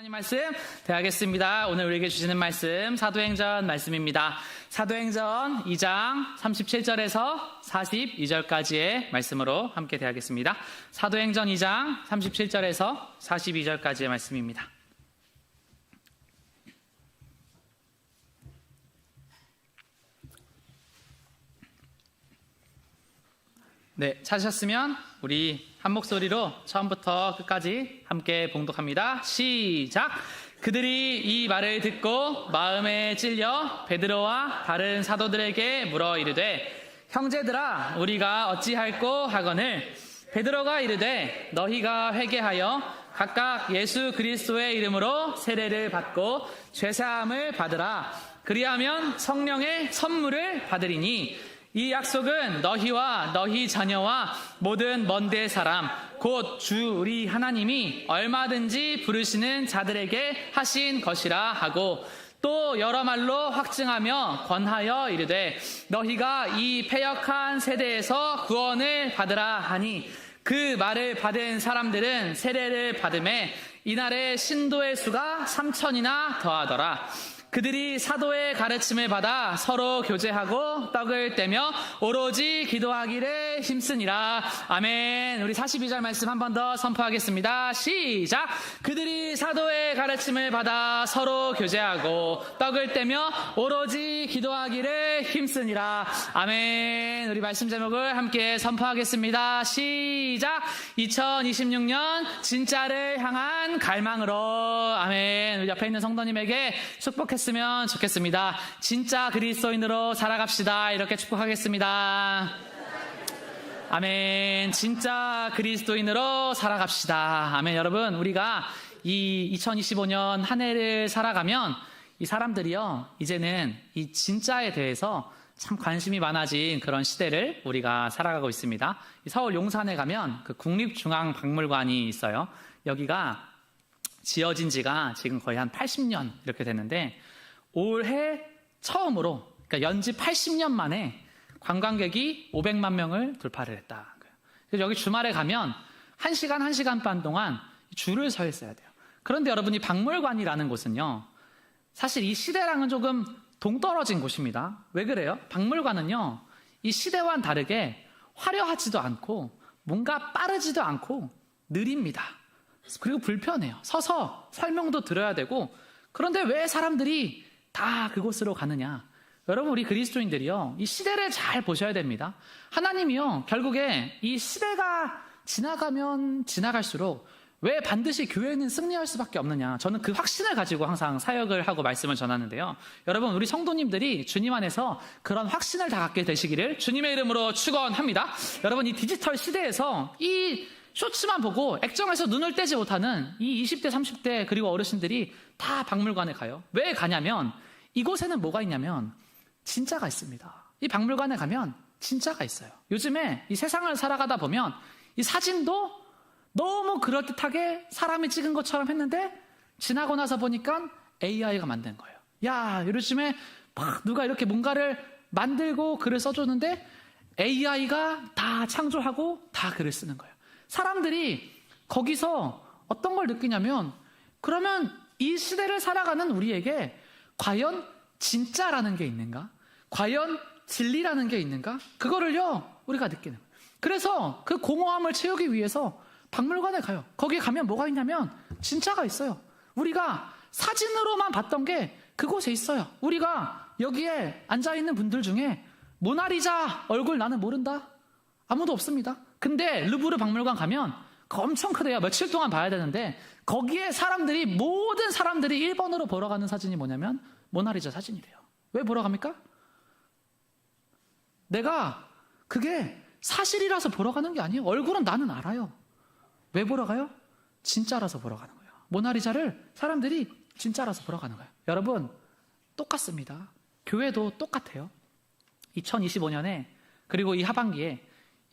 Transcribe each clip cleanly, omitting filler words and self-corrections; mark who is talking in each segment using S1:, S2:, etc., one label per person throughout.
S1: 하나님 말씀 대하겠습니다. 오늘 우리에게 주시는 말씀 사도행전 말씀입니다. 사도행전 2장 37절에서 42절까지의 말씀으로 함께 대하겠습니다. 사도행전 2장 37절에서 42절까지의 말씀입니다. 네, 찾으셨으면 우리 한 목소리로 처음부터 끝까지 함께 봉독합니다. 시작! 그들이 이 말을 듣고 마음에 찔려 베드로와 다른 사도들에게 물어 이르되 형제들아 우리가 어찌할꼬 하거늘 베드로가 이르되 너희가 회개하여 각각 예수 그리스도의 이름으로 세례를 받고 죄사함을 받으라. 그리하면 성령의 선물을 받으리니 이 약속은 너희와 너희 자녀와 모든 먼데 사람 곧 주 우리 하나님이 얼마든지 부르시는 자들에게 하신 것이라 하고 또 여러 말로 확증하며 권하여 이르되 너희가 이 패역한 세대에서 구원을 받으라 하니 그 말을 받은 사람들은 세례를 받음에 이날에 신도의 수가 3,000이나 더하더라. 그들이 사도의 가르침을 받아 서로 교제하고 떡을 떼며 오로지 기도하기를 힘쓰니라. 아멘. 우리 42절 말씀 한 번 더 선포하겠습니다. 시작! 그들이 사도의 가르침을 받아 서로 교제하고 떡을 떼며 오로지 기도하기를 힘쓰니라. 아멘. 우리 말씀 제목을 함께 선포하겠습니다. 시작! 2026년 진짜를 향한 갈망으로. 아멘. 우리 옆에 있는 성도님에게 축복했으면 좋겠습니다. 진짜 그리스도인으로 살아갑시다. 이렇게 축복하겠습니다. 아멘. 진짜 그리스도인으로 살아갑시다. 아멘. 여러분, 우리가 이 2025년 한 해를 살아가면 이 사람들이요, 이제는 이 진짜에 대해서 참 관심이 많아진 그런 시대를 우리가 살아가고 있습니다. 서울 용산에 가면 그 국립중앙박물관이 있어요. 여기가 지어진 지가 지금 거의 한 80년 이렇게 됐는데 올해 처음으로, 그러니까 연지 80년 만에 관광객이 500만 명을 돌파를 했다. 그래서 여기 주말에 가면 1시간, 1시간 반 동안 줄을 서 있어야 돼요. 그런데 여러분이 박물관이라는 곳은요, 사실 이 시대랑은 조금 동떨어진 곳입니다. 왜 그래요? 박물관은요, 이 시대와는 다르게 화려하지도 않고 뭔가 빠르지도 않고 느립니다. 그리고 불편해요. 서서 설명도 들어야 되고. 그런데 왜 사람들이 다 그곳으로 가느냐? 여러분, 우리 그리스도인들이요, 이 시대를 잘 보셔야 됩니다. 하나님이요, 결국에 이 시대가 지나가면 지나갈수록 왜 반드시 교회는 승리할 수밖에 없느냐? 저는 그 확신을 가지고 항상 사역을 하고 말씀을 전하는데요. 여러분, 우리 성도님들이 주님 안에서 그런 확신을 다 갖게 되시기를 주님의 이름으로 축원합니다. 여러분, 이 디지털 시대에서 이 쇼츠만 보고 액정에서 눈을 떼지 못하는 이 20대, 30대 그리고 어르신들이 다 박물관에 가요. 왜 가냐면 이곳에는 뭐가 있냐면 진짜가 있습니다. 이 박물관에 가면 진짜가 있어요. 요즘에 이 세상을 살아가다 보면 이 사진도 너무 그럴듯하게 사람이 찍은 것처럼 했는데 지나고 나서 보니까 AI가 만든 거예요. 야, 요즘에 막 누가 이렇게 뭔가를 만들고 글을 써줬는데 AI가 다 창조하고 다 글을 쓰는 거예요. 사람들이 거기서 어떤 걸 느끼냐면, 그러면 이 시대를 살아가는 우리에게 과연 진짜라는 게 있는가? 과연 진리라는 게 있는가? 그거를요, 우리가 느끼는 거예요. 그래서 그 공허함을 채우기 위해서 박물관에 가요. 거기에 가면 뭐가 있냐면 진짜가 있어요. 우리가 사진으로만 봤던 게 그곳에 있어요. 우리가 여기에 앉아있는 분들 중에 모나리자 얼굴 나는 모른다? 아무도 없습니다. 근데 루브르 박물관 가면 엄청 크대요. 며칠 동안 봐야 되는데 거기에 모든 사람들이 1번으로 보러 가는 사진이 뭐냐면 모나리자 사진이래요. 왜 보러 갑니까? 내가 그게 사실이라서 보러 가는 게 아니에요. 얼굴은 나는 알아요. 왜 보러 가요? 진짜라서 보러 가는 거예요. 모나리자를 사람들이 진짜라서 보러 가는 거예요. 여러분, 똑같습니다. 교회도 똑같아요. 2025년에 그리고 이 하반기에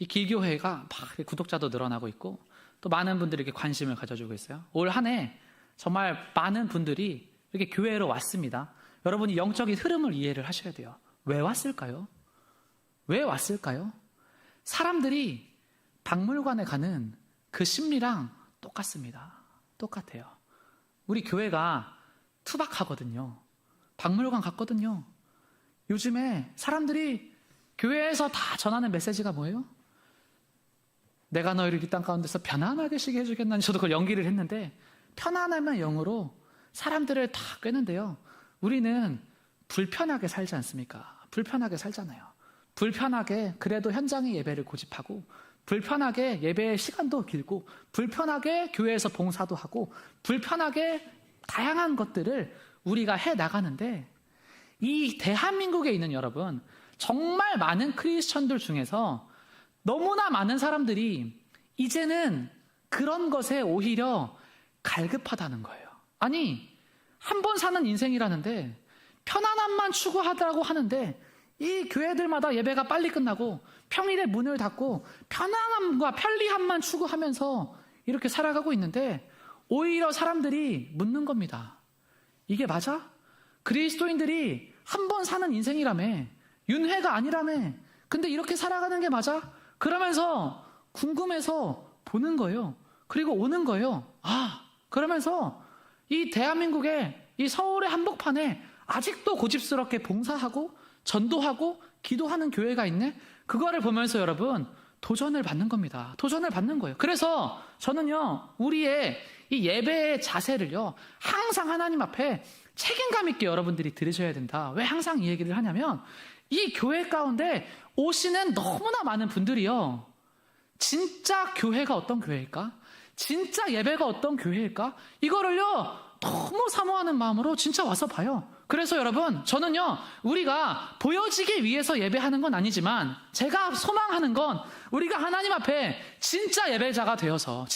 S1: 이 길교회가 막 구독자도 늘어나고 있고 또 많은 분들이 이렇게 관심을 가져주고 있어요. 올 한 해 정말 많은 분들이 이렇게 교회로 왔습니다. 여러분이 영적인 흐름을 이해를 하셔야 돼요. 왜 왔을까요? 왜 왔을까요? 사람들이 박물관에 가는 그 심리랑 똑같습니다. 똑같아요. 우리 교회가 투박하거든요. 박물관 같거든요. 요즘에 사람들이 교회에서 다 전하는 메시지가 뭐예요? 내가 너희를 이 땅 가운데서 편안하게 쉬게 해주겠나니. 저도 그걸 연기를 했는데 편안함의 영으로 사람들을 다 꿰는데요. 우리는 불편하게 살지 않습니까? 불편하게 살잖아요. 불편하게 그래도 현장의 예배를 고집하고, 불편하게 예배의 시간도 길고, 불편하게 교회에서 봉사도 하고, 불편하게 다양한 것들을 우리가 해 나가는데, 이 대한민국에 있는 여러분, 정말 많은 크리스천들 중에서 너무나 많은 사람들이 이제는 그런 것에 오히려 갈급하다는 거예요. 아니, 한 번 사는 인생이라는데 편안함만 추구하라고 하는데, 이 교회들마다 예배가 빨리 끝나고 평일에 문을 닫고 편안함과 편리함만 추구하면서 이렇게 살아가고 있는데, 오히려 사람들이 묻는 겁니다. 이게 맞아? 그리스도인들이 한 번 사는 인생이라며, 윤회가 아니라며, 근데 이렇게 살아가는 게 맞아? 그러면서 궁금해서 보는 거예요. 그리고 오는 거예요. 그러면서 이 대한민국의 이 서울의 한복판에 아직도 고집스럽게 봉사하고 전도하고 기도하는 교회가 있네? 그거를 보면서 여러분, 도전을 받는 겁니다. 도전을 받는 거예요. 그래서 저는요, 우리의 이 예배의 자세를요, 항상 하나님 앞에 책임감 있게 여러분들이 들으셔야 된다. 왜 항상 이 얘기를 하냐면, 이 교회 가운데 오시는 너무나 많은 분들이요, 진짜 교회가 어떤 교회일까? 진짜 예배가 어떤 교회일까? 이거를요, 너무 사모하는 마음으로 진짜 와서 봐요. 그래서 여러분, 저는요, 우리가 보여지기 위해서 예배하는 건 아니지만, 제가 소망하는 건 우리가 하나님 앞에 진짜 예배자가 되어서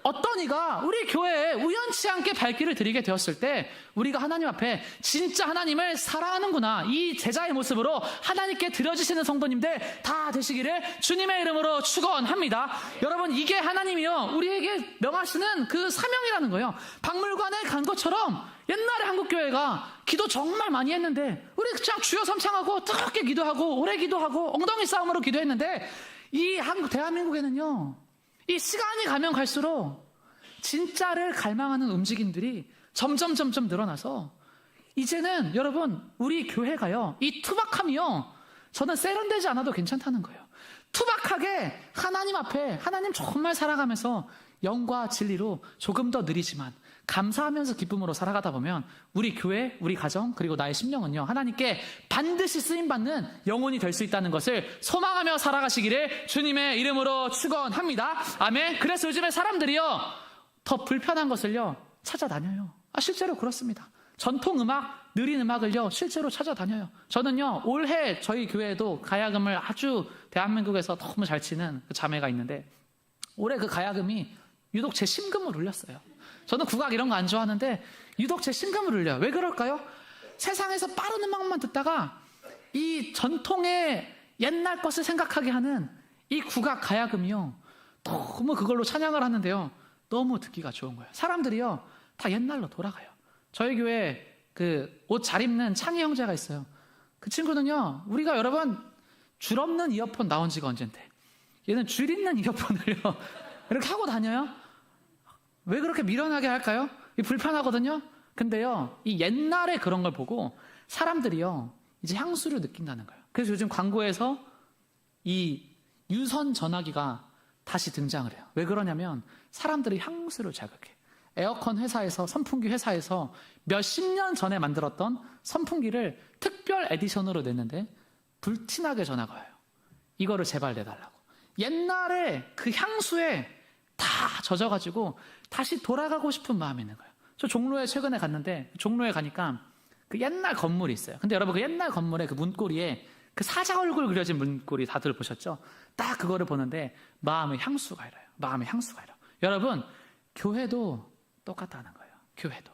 S1: 어떤 이가 우리 교회에 우연치 않게 발길을 들이게 되었을 때, 우리가 하나님 앞에 진짜 하나님을 사랑하는구나, 이 제자의 모습으로 하나님께 드려지시는 성도님들 다 되시기를 주님의 이름으로 축원합니다. 여러분, 이게 하나님이요, 우리에게 명하시는 그 사명이라는 거예요. 박물관에 간 것처럼 옛날에 한국교회가 기도 정말 많이 했는데, 우리 그냥 주여 삼창하고 뜨겁게 기도하고 오래 기도하고 엉덩이 싸움으로 기도했는데, 이 대한민국에는요, 이 시간이 가면 갈수록 진짜를 갈망하는 움직임들이 점점 늘어나서, 이제는 여러분, 우리 교회가요, 이 투박함이요, 저는 세련되지 않아도 괜찮다는 거예요. 투박하게 하나님 앞에, 하나님 정말 살아가면서 영과 진리로 조금 더 느리지만 감사하면서 기쁨으로 살아가다 보면 우리 교회, 우리 가정, 그리고 나의 심령은요, 하나님께 반드시 쓰임받는 영혼이 될 수 있다는 것을 소망하며 살아가시기를 주님의 이름으로 축원합니다. 아멘. 그래서 요즘에 사람들이요, 더 불편한 것을요 찾아다녀요. 실제로 그렇습니다. 전통 음악, 느린 음악을요 실제로 찾아다녀요. 저는요, 올해 저희 교회에도 가야금을 아주 대한민국에서 너무 잘 치는 그 자매가 있는데, 올해 그 가야금이 유독 제 심금을 울렸어요. 저는 국악 이런 거 안 좋아하는데 유독 제 심금을 울려요. 왜 그럴까요? 세상에서 빠른 음악만 듣다가 이 전통의 옛날 것을 생각하게 하는 이 국악 가야금이요, 너무 그걸로 찬양을 하는데요, 너무 듣기가 좋은 거예요. 사람들이요 다 옛날로 돌아가요. 저희 교회에 그 옷 잘 입는 창희 형제가 있어요. 그 친구는요, 우리가 여러분 줄 없는 이어폰 나온 지가 언젠데, 얘는 줄 있는 이어폰을요 이렇게 하고 다녀요. 왜 그렇게 미련하게 할까요? 불편하거든요. 근데요, 이 옛날에 그런 걸 보고 사람들이요 이제 향수를 느낀다는 거예요. 그래서 요즘 광고에서 이 유선 전화기가 다시 등장을 해요. 왜 그러냐면 사람들이 향수를 자극해. 에어컨 회사에서, 선풍기 회사에서 몇십 년 전에 만들었던 선풍기를 특별 에디션으로 냈는데 불티나게 전화가 와요. 이거를 제발 내달라고. 옛날에 그 향수에 다 젖어가지고 다시 돌아가고 싶은 마음이 있는 거예요. 저 종로에 최근에 갔는데, 종로에 가니까 그 옛날 건물이 있어요. 근데 여러분, 그 옛날 건물에 그 문고리에 그 사자 얼굴 그려진 문고리 다들 보셨죠? 딱 그거를 보는데 마음의 향수가 일어요. 마음의 향수가 일어요. 여러분, 교회도 똑같다는 거예요.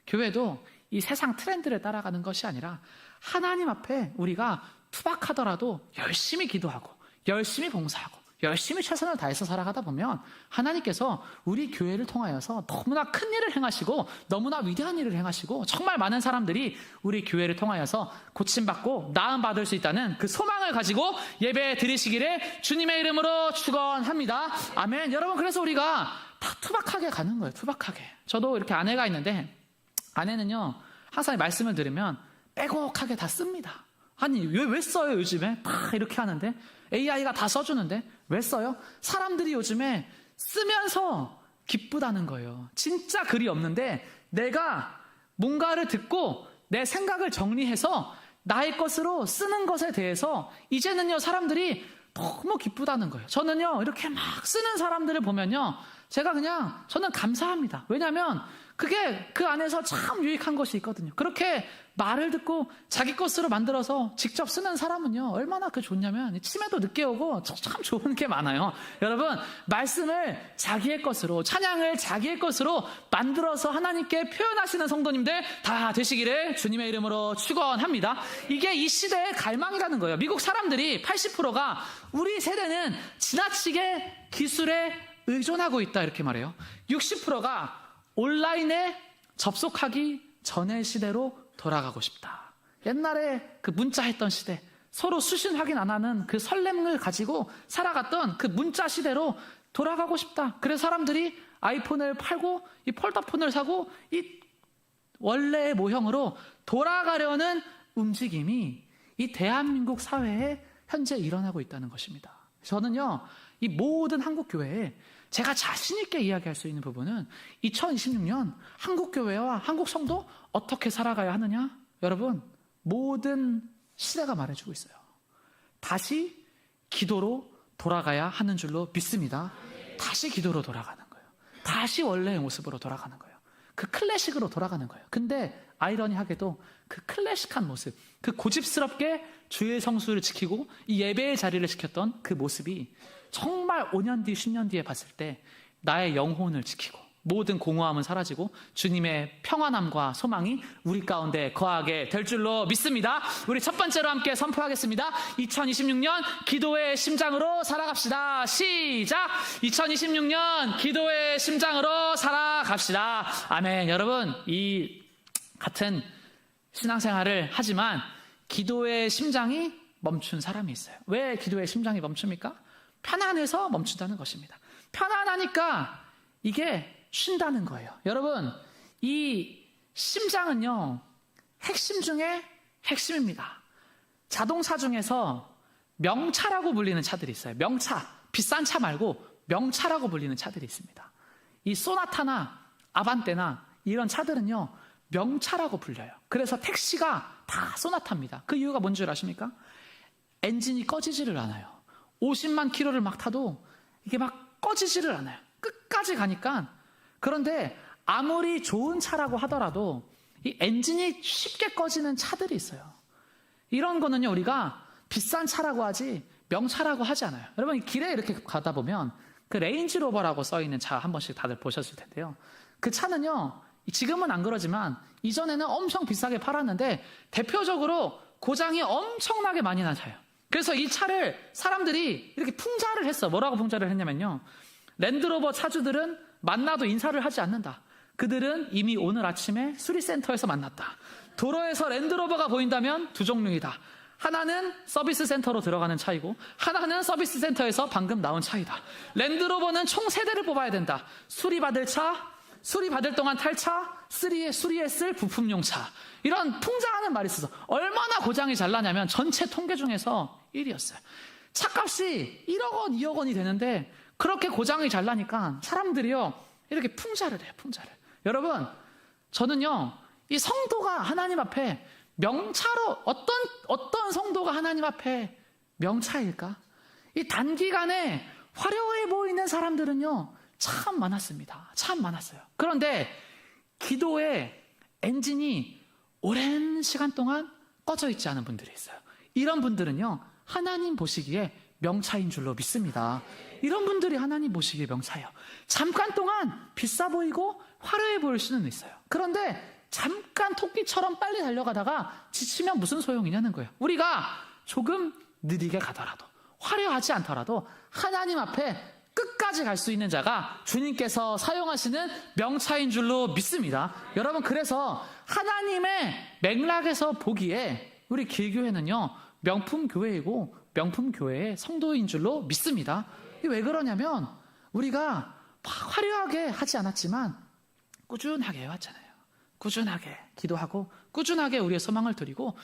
S1: 교회도 이 세상 트렌드를 따라가는 것이 아니라 하나님 앞에 우리가 투박하더라도 열심히 기도하고 열심히 봉사하고 열심히 최선을 다해서 살아가다 보면 하나님께서 우리 교회를 통하여서 너무나 큰 일을 행하시고 너무나 위대한 일을 행하시고, 정말 많은 사람들이 우리 교회를 통하여서 고침받고 나음받을 수 있다는 그 소망을 가지고 예배 드리시기를 주님의 이름으로 축원합니다. 아멘. 여러분, 그래서 우리가 다 투박하게 가는 거예요. 투박하게. 저도 이렇게 아내가 있는데 아내는요 항상 말씀을 들으면 빼곡하게 다 씁니다. 아니 왜 써요 요즘에? 다 이렇게 하는데 AI가 다 써주는데 왜 써요? 사람들이 요즘에 쓰면서 기쁘다는 거예요. 진짜 글이 없는데 내가 뭔가를 듣고 내 생각을 정리해서 나의 것으로 쓰는 것에 대해서 이제는요 사람들이 너무 기쁘다는 거예요. 저는요 이렇게 막 쓰는 사람들을 보면요 저는 감사합니다. 왜냐하면 그게 그 안에서 참 유익한 것이 있거든요. 그렇게 말을 듣고 자기 것으로 만들어서 직접 쓰는 사람은요 얼마나 좋냐면 치매도 늦게 오고 참 좋은 게 많아요. 여러분 말씀을 자기의 것으로, 찬양을 자기의 것으로 만들어서 하나님께 표현하시는 성도님들 다 되시기를 주님의 이름으로 축원합니다. 이게 이 시대의 갈망이라는 거예요. 미국 사람들이 80%가 우리 세대는 지나치게 기술에 의존하고 있다 이렇게 말해요. 60%가 온라인에 접속하기 전의 시대로 돌아가고 싶다. 옛날에 그 문자 했던 시대, 서로 수신 확인 안 하는 그 설렘을 가지고 살아갔던 그 문자 시대로 돌아가고 싶다. 그래서 사람들이 아이폰을 팔고 이 폴더폰을 사고 이 원래의 모형으로 돌아가려는 움직임이 이 대한민국 사회에 현재 일어나고 있다는 것입니다. 저는요 이 모든 한국교회에 제가 자신 있게 이야기할 수 있는 부분은 2026년 한국교회와 한국 성도 어떻게 살아가야 하느냐? 여러분 모든 시대가 말해주고 있어요. 다시 기도로 돌아가야 하는 줄로 믿습니다. 다시 기도로 돌아가는 거예요. 다시 원래의 모습으로 돌아가는 거예요. 그 클래식으로 돌아가는 거예요. 근데 아이러니하게도 그 클래식한 모습, 그 고집스럽게 주의 성수를 지키고 이 예배의 자리를 지켰던 그 모습이 정말 5년 뒤, 10년 뒤에 봤을 때 나의 영혼을 지키고 모든 공허함은 사라지고 주님의 평안함과 소망이 우리 가운데 거하게 될 줄로 믿습니다. 우리 첫 번째로 함께 선포하겠습니다. 2026년 기도의 심장으로 살아갑시다. 시작! 2026년 기도의 심장으로 살아갑시다. 아멘. 여러분 이 같은 신앙생활을 하지만 기도의 심장이 멈춘 사람이 있어요. 왜 기도의 심장이 멈춥니까? 편안해서 멈춘다는 것입니다. 편안하니까 이게 쉰다는 거예요. 여러분 이 심장은요 핵심 중에 핵심입니다. 자동차 중에서 명차라고 불리는 차들이 있어요. 명차, 비싼 차 말고 명차라고 불리는 차들이 있습니다. 이 소나타나 아반떼나 이런 차들은요 명차라고 불려요. 그래서 택시가 다 소나타입니다. 그 이유가 뭔 줄 아십니까? 엔진이 꺼지지를 않아요. 50만 킬로를 막 타도 이게 막 꺼지지를 않아요. 끝까지 가니까. 그런데 아무리 좋은 차라고 하더라도 이 엔진이 쉽게 꺼지는 차들이 있어요. 이런 거는요 우리가 비싼 차라고 하지 명차라고 하지 않아요. 여러분 길에 이렇게 가다 보면 그 레인지로버라고 써있는 차 한 번씩 다들 보셨을 텐데요. 그 차는요 지금은 안 그러지만 이전에는 엄청 비싸게 팔았는데 대표적으로 고장이 엄청나게 많이 난 차예요. 그래서 이 차를 사람들이 이렇게 풍자를 했어. 뭐라고 풍자를 했냐면요, 랜드로버 차주들은 만나도 인사를 하지 않는다. 그들은 이미 오늘 아침에 수리센터에서 만났다. 도로에서 랜드로버가 보인다면 두 종류이다. 하나는 서비스 센터로 들어가는 차이고 하나는 서비스 센터에서 방금 나온 차이다. 랜드로버는 총 3대를 뽑아야 된다. 수리받을 차, 수리받을 동안 탈 차, 수리했을 부품용 차. 이런 풍자하는 말이 있어서 얼마나 고장이 잘 나냐면 전체 통계 중에서 1위였어요. 차값이 1억 원, 2억 원이 되는데 그렇게 고장이 잘 나니까 사람들이요 이렇게 풍자를 해요. 풍자를. 여러분 저는요 이 성도가 하나님 앞에 명차로 어떤 성도가 하나님 앞에 명차일까? 이 단기간에 화려해 보이는 사람들은요 참 많았습니다. 참 많았어요. 그런데 기도의 엔진이 오랜 시간 동안 꺼져 있지 않은 분들이 있어요. 이런 분들은요 하나님 보시기에 명차인 줄로 믿습니다. 이런 분들이 하나님 보시기에 명차예요. 잠깐 동안 비싸 보이고 화려해 보일 수는 있어요. 그런데 잠깐 토끼처럼 빨리 달려가다가 지치면 무슨 소용이냐는 거예요. 우리가 조금 느리게 가더라도 화려하지 않더라도 하나님 앞에 끝까지 갈 수 있는 자가 주님께서 사용하시는 명차인 줄로 믿습니다. 여러분 그래서 하나님의 맥락에서 보기에 우리 길교회는요 명품 교회이고 명품 교회의 성도인 줄로 믿습니다. 이게 왜 그러냐면 우리가 화려하게 하지 않았지만 꾸준하게 해왔잖아요. 꾸준하게 기도하고 꾸준하게 우리의 소망을 드리고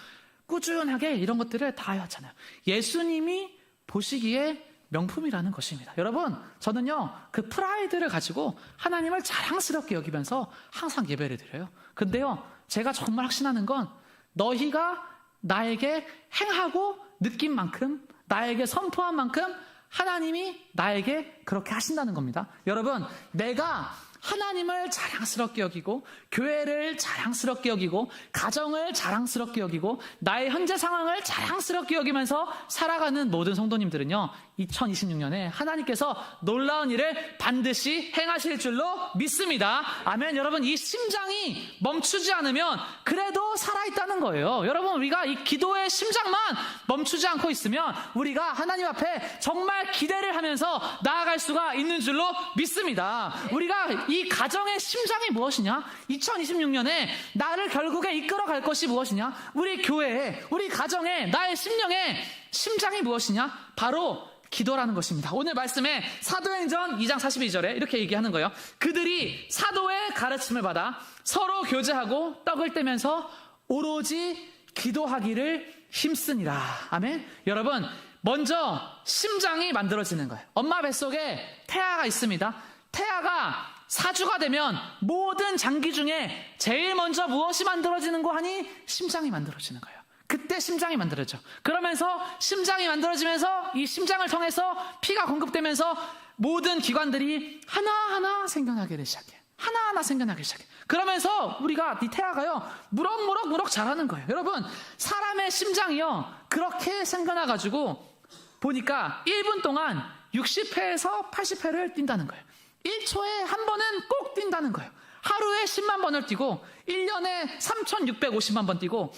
S1: 꾸준하게 이런 것들을 다 해왔잖아요. 예수님이 보시기에 명품이라는 것입니다. 여러분, 저는요 그 프라이드를 가지고 하나님을 자랑스럽게 여기면서 항상 예배를 드려요. 근데요, 제가 정말 확신하는 건 너희가 나에게 행하고 느낀 만큼, 나에게 선포한 만큼 하나님이 나에게 그렇게 하신다는 겁니다. 여러분, 내가 하나님을 자랑스럽게 여기고 교회를 자랑스럽게 여기고 가정을 자랑스럽게 여기고 나의 현재 상황을 자랑스럽게 여기면서 살아가는 모든 성도님들은요, 2026년에 하나님께서 놀라운 일을 반드시 행하실 줄로 믿습니다. 아멘. 여러분, 이 심장이 멈추지 않으면 그래도 살아있다는 거예요. 여러분, 우리가 이 기도의 심장만 멈추지 않고 있으면 우리가 하나님 앞에 정말 기대를 하면서 나아갈 수가 있는 줄로 믿습니다. 우리가 이 가정의 심장이 무엇이냐? 2026년에 나를 결국에 이끌어갈 것이 무엇이냐? 우리 교회에, 우리 가정에, 나의 심령의 심장이 무엇이냐? 바로 기도라는 것입니다. 오늘 말씀에 사도행전 2장 42절에 이렇게 얘기하는 거예요. 그들이 사도의 가르침을 받아 서로 교제하고 떡을 떼면서 오로지 기도하기를 힘쓰니라. 아멘. 여러분, 먼저 심장이 만들어지는 거예요. 엄마 뱃속에 태아가 있습니다. 태아가 사주가 되면 모든 장기 중에 제일 먼저 무엇이 만들어지는 거 하니? 심장이 만들어지는 거예요. 그때 심장이 만들어져. 그러면서 심장이 만들어지면서 이 심장을 통해서 피가 공급되면서 모든 기관들이 하나하나 생겨나기를 시작해. 하나하나 생겨나기 시작해. 그러면서 우리가 이 태아가요 무럭무럭 자라는 거예요. 여러분, 사람의 심장이요 그렇게 생겨나가지고 보니까 1분 동안 60회에서 80회를 뛴다는 거예요. 1초에 한 번은 꼭 뛴다는 거예요. 하루에 10만 번을 뛰고 1년에 3,650만 번 뛰고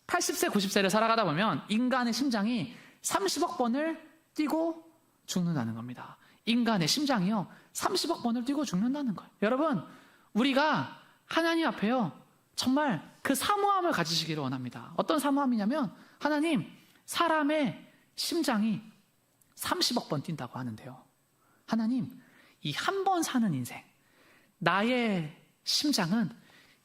S1: 80세, 90세를 살아가다 보면 인간의 심장이 30억 번을 뛰고 죽는다는 겁니다. 인간의 심장이요 30억 번을 뛰고 죽는다는 거예요. 여러분, 우리가 하나님 앞에요 정말 그 사모함을 가지시기를 원합니다. 어떤 사모함이냐면, 하나님, 사람의 심장이 30억 번 뛴다고 하는데요, 하나님, 이 한 번 사는 인생, 나의 심장은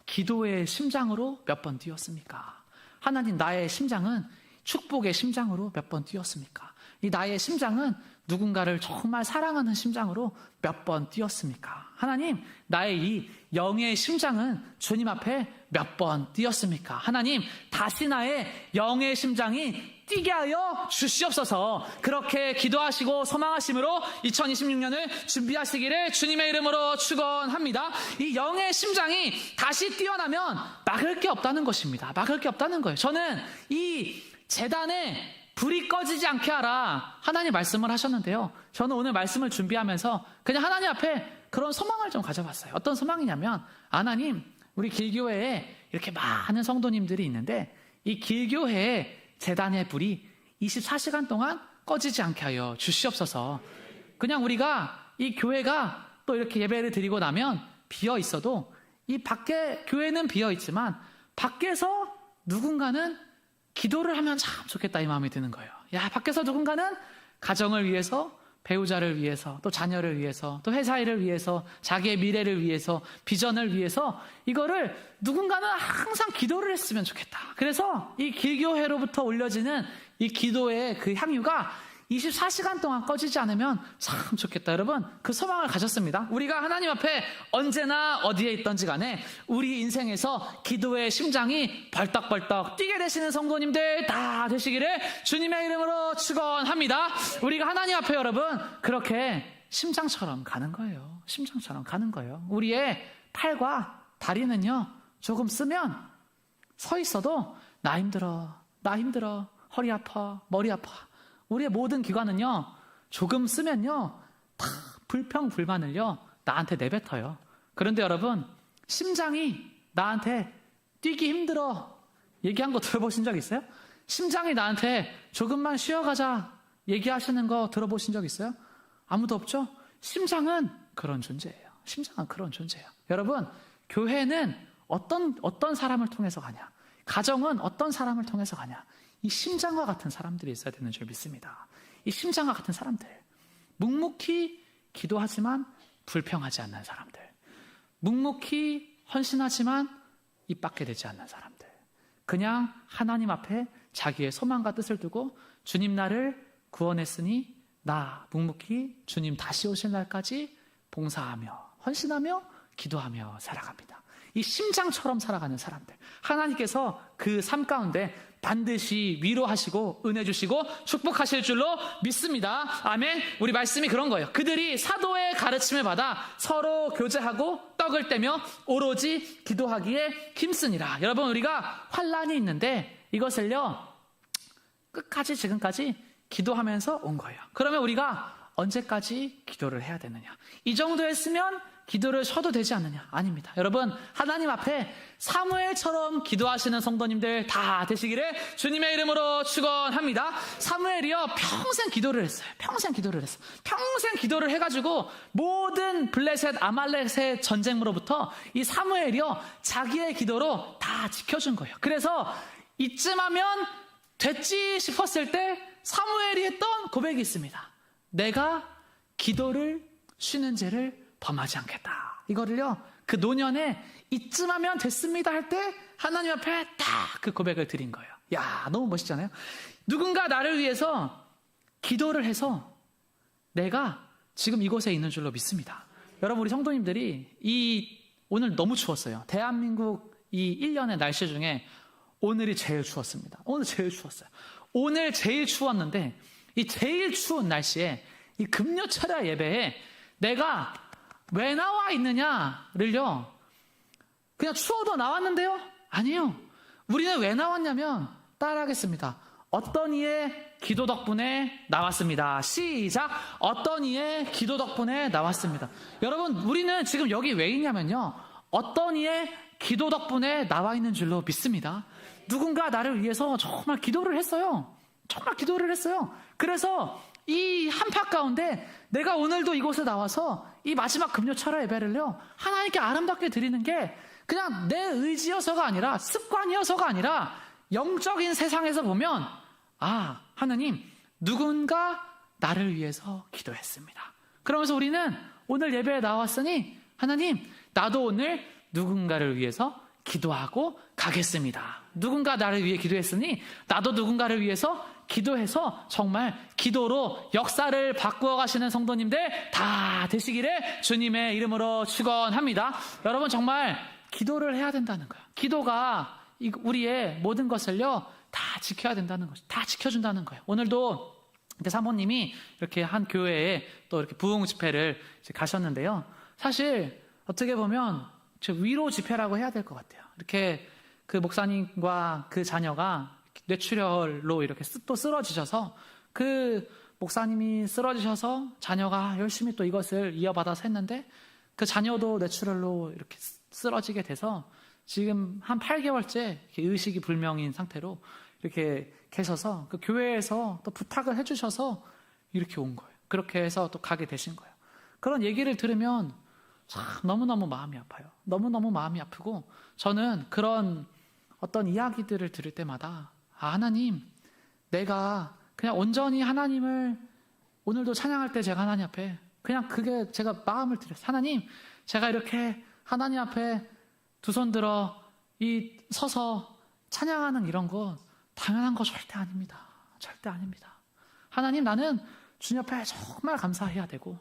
S1: 기도의 심장으로 몇 번 뛰었습니까? 하나님, 나의 심장은 축복의 심장으로 몇 번 뛰었습니까? 이 나의 심장은 누군가를 정말 사랑하는 심장으로 몇 번 뛰었습니까? 하나님, 나의 이 영의 심장은 주님 앞에 몇 번 뛰었습니까? 하나님, 다시 나의 영의 심장이 뛰게 하여 주시옵소서. 그렇게 기도하시고 소망하심으로 2026년을 준비하시기를 주님의 이름으로 축원합니다. 이 영의 심장이 다시 뛰어나면 막을 게 없다는 것입니다. 막을 게 없다는 거예요. 저는 이 재단에 불이 꺼지지 않게 하라, 하나님 말씀을 하셨는데요, 저는 오늘 말씀을 준비하면서 그냥 하나님 앞에 그런 소망을 좀 가져봤어요. 어떤 소망이냐면, 하나님, 우리 길교회에 이렇게 많은 성도님들이 있는데 이 길교회에 재단의 불이 24시간 동안 꺼지지 않게 하여 주시옵소서. 그냥 우리가 이 교회가 또 이렇게 예배를 드리고 나면 비어 있어도 이 밖에 교회는 비어 있지만 밖에서 누군가는 기도를 하면 참 좋겠다, 이 마음이 드는 거예요. 야, 밖에서 누군가는 가정을 위해서, 배우자를 위해서, 또 자녀를 위해서, 또 회사 일을 위해서, 자기의 미래를 위해서, 비전을 위해서 이거를 누군가는 항상 기도를 했으면 좋겠다. 그래서 이 길교회로부터 올려지는 이 기도의 그 향유가 24시간 동안 꺼지지 않으면 참 좋겠다. 여러분, 그 소망을 가졌습니다. 우리가 하나님 앞에 언제나 어디에 있던지 간에 우리 인생에서 기도의 심장이 벌떡벌떡 뛰게 되시는 성도님들 다 되시기를 주님의 이름으로 축원합니다. 우리가 하나님 앞에 여러분 그렇게 심장처럼 가는 거예요. 심장처럼 가는 거예요. 우리의 팔과 다리는요 조금 쓰면 서 있어도 나 힘들어, 허리 아파, 머리 아파. 우리의 모든 기관은요 조금 쓰면요 다 불평불만을요 나한테 내뱉어요. 그런데 여러분, 심장이 나한테 뛰기 힘들어 얘기한 거 들어보신 적 있어요? 심장이 나한테 조금만 쉬어가자 얘기하시는 거 들어보신 적 있어요? 아무도 없죠? 심장은 그런 존재예요. 심장은 그런 존재예요. 여러분, 교회는 어떤 사람을 통해서 가냐? 가정은 어떤 사람을 통해서 가냐? 이 심장과 같은 사람들이 있어야 되는 줄 믿습니다. 이 심장과 같은 사람들, 묵묵히 기도하지만 불평하지 않는 사람들, 묵묵히 헌신하지만 입 밖에 내지 않는 사람들, 그냥 하나님 앞에 자기의 소망과 뜻을 두고 주님 나를 구원했으니 나 묵묵히 주님 다시 오실 날까지 봉사하며 헌신하며 기도하며 살아갑니다. 이 심장처럼 살아가는 사람들, 하나님께서 그 삶 가운데 반드시 위로하시고 은혜 주시고 축복하실 줄로 믿습니다. 아멘. 우리 말씀이 그런 거예요. 그들이 사도의 가르침을 받아 서로 교제하고 떡을 떼며 오로지 기도하기에 힘쓰니라. 여러분, 우리가 환난이 있는데 이것을요 끝까지 지금까지 기도하면서 온 거예요. 그러면 우리가 언제까지 기도를 해야 되느냐? 이 정도 했으면 기도를 쉬어도 되지 않느냐? 아닙니다. 여러분, 하나님 앞에 사무엘처럼 기도하시는 성도님들 다 되시기를 주님의 이름으로 축원합니다. 사무엘이요 평생 기도를 했어요. 평생 기도를 했어. 평생 기도를 해가지고 모든 블레셋 아말렉의 전쟁으로부터 이 사무엘이요 자기의 기도로 다 지켜준 거예요. 그래서 이쯤 하면 됐지 싶었을 때 사무엘이 했던 고백이 있습니다. 내가 기도를 쉬는 죄를 범하지 않겠다. 이거를요 그 노년에 이쯤 하면 됐습니다 할 때 하나님 앞에 딱 그 고백을 드린 거예요. 야, 너무 멋있잖아요. 누군가 나를 위해서 기도를 해서 내가 지금 이곳에 있는 줄로 믿습니다. 여러분, 우리 성도님들이 오늘 너무 추웠어요. 대한민국 이 1년의 날씨 중에 오늘이 제일 추웠습니다. 오늘 제일 추웠어요. 오늘 제일 추웠는데 이 제일 추운 날씨에 이 금요철야 예배에 내가 왜 나와 있느냐를요 그냥 추워도 나왔는데요? 아니에요. 우리는 왜 나왔냐면 따라하겠습니다. 어떤 이의 기도 덕분에 나왔습니다. 시작. 어떤 이의 기도 덕분에 나왔습니다. 여러분, 우리는 지금 여기 왜 있냐면요 어떤 이의 기도 덕분에 나와 있는 줄로 믿습니다. 누군가 나를 위해서 정말 기도를 했어요. 정말 기도를 했어요. 그래서 이 한파 가운데 내가 오늘도 이곳에 나와서 이 마지막 금요철야 예배를요 하나님께 아름답게 드리는 게 그냥 내 의지여서가 아니라 습관이어서가 아니라 영적인 세상에서 보면 아, 하나님 누군가 나를 위해서 기도했습니다. 그러면서 우리는 오늘 예배에 나왔으니 하나님 나도 오늘 누군가를 위해서 기도하고 가겠습니다. 누군가 나를 위해 기도했으니 나도 누군가를 위해서 기도해서 정말 기도로 역사를 바꾸어 가시는 성도님들 다 되시기를 주님의 이름으로 축원합니다. 여러분, 정말 기도를 해야 된다는 거예요. 기도가 우리의 모든 것을요 다 지켜야 된다는 거죠. 다 지켜준다는 거예요. 오늘도 사모님이 이렇게 한 교회에 또 이렇게 부흥 집회를 가셨는데요. 사실 어떻게 보면 위로 집회라고 해야 될 것 같아요. 이렇게 그 목사님과 그 자녀가 뇌출혈로 이렇게 또 쓰러지셔서 그 목사님이 쓰러지셔서 자녀가 열심히 또 이것을 이어받아서 했는데 그 자녀도 뇌출혈로 이렇게 쓰러지게 돼서 지금 한 8개월째 의식이 불명인 상태로 이렇게 계셔서 그 교회에서 또 부탁을 해주셔서 이렇게 온 거예요. 그렇게 해서 또 가게 되신 거예요. 그런 얘기를 들으면 참 너무너무 마음이 아파요. 너무너무 마음이 아프고 저는 그런 어떤 이야기들을 들을 때마다 아, 하나님, 내가 그냥 온전히 하나님을 오늘도 찬양할 때 제가 하나님 앞에 그냥 그게 제가 마음을 드렸어요. 하나님, 제가 이렇게 하나님 앞에 두 손 들어 서서 찬양하는 이런 거 당연한 거 절대 아닙니다. 절대 아닙니다. 하나님, 나는 주님 앞에 정말 감사해야 되고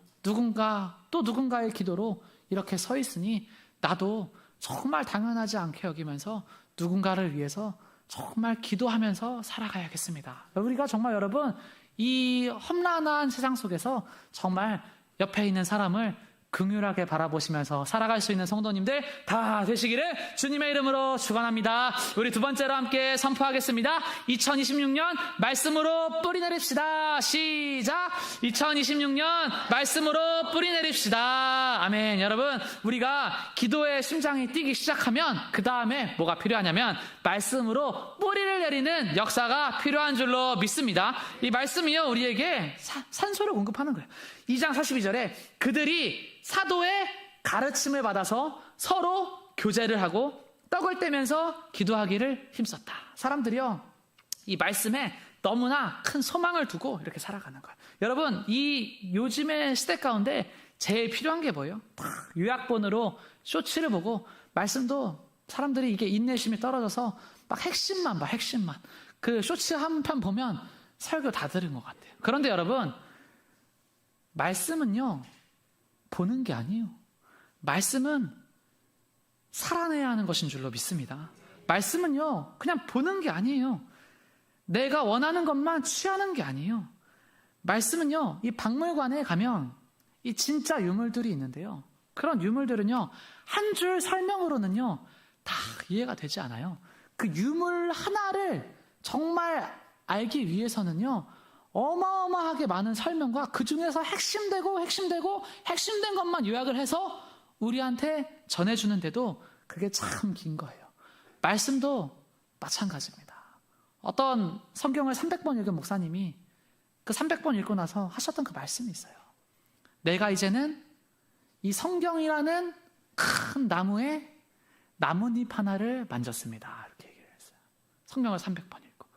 S1: 또 누군가의 기도로 이렇게 서 있으니 나도 정말 당연하지 않게 여기면서 누군가를 위해서 정말 기도하면서 살아가야겠습니다. 우리가 정말 여러분 이 험난한 세상 속에서 정말 옆에 있는 사람을 긍휼하게 바라보시면서 살아갈 수 있는 성도님들 다 되시기를 주님의 이름으로 축원합니다. 우리 두 번째로 함께 선포하겠습니다. 2026년 말씀으로 뿌리 내립시다. 시작. 2026년 말씀으로 뿌리 내립시다. 아멘. 여러분, 우리가 기도의 심장이 뛰기 시작하면 그 다음에 뭐가 필요하냐면 말씀으로 뿌리를 내리는 역사가 필요한 줄로 믿습니다. 이 말씀이요 우리에게 산소를 공급하는 거예요. 2장 42절에 그들이 사도의 가르침을 받아서 서로 교제를 하고 떡을 떼면서 기도하기를 힘썼다. 사람들이요 이 말씀에 너무나 큰 소망을 두고 이렇게 살아가는 거예요. 여러분, 이 요즘의 시대 가운데 제일 필요한 게 뭐예요? 요약본으로 쇼츠를 보고 말씀도 사람들이 이게 인내심이 떨어져서 막 핵심만 봐, 핵심만. 그 쇼츠 한 편 보면 설교 다 들은 것 같아요. 그런데 여러분, 말씀은요, 보는 게 아니에요. 말씀은 살아내야 하는 것인 줄로 믿습니다. 말씀은요, 그냥 보는 게 아니에요. 내가 원하는 것만 취하는 게 아니에요. 말씀은요, 이 박물관에 가면 이 진짜 유물들이 있는데요. 그런 유물들은요, 한 줄 설명으로는요, 다 이해가 되지 않아요. 그 유물 하나를 정말 알기 위해서는요, 어마어마하게 많은 설명과 그 중에서 핵심된 것만 요약을 해서 우리한테 전해주는데도 그게 참 긴 거예요. 말씀도 마찬가지입니다. 어떤 성경을 300번 읽은 목사님이 그 300번 읽고 나서 하셨던 그 말씀이 있어요. 내가 이제는 이 성경이라는 큰 나무에 나뭇잎 하나를 만졌습니다. 이렇게 얘기를 했어요. 성경을 300번 읽고.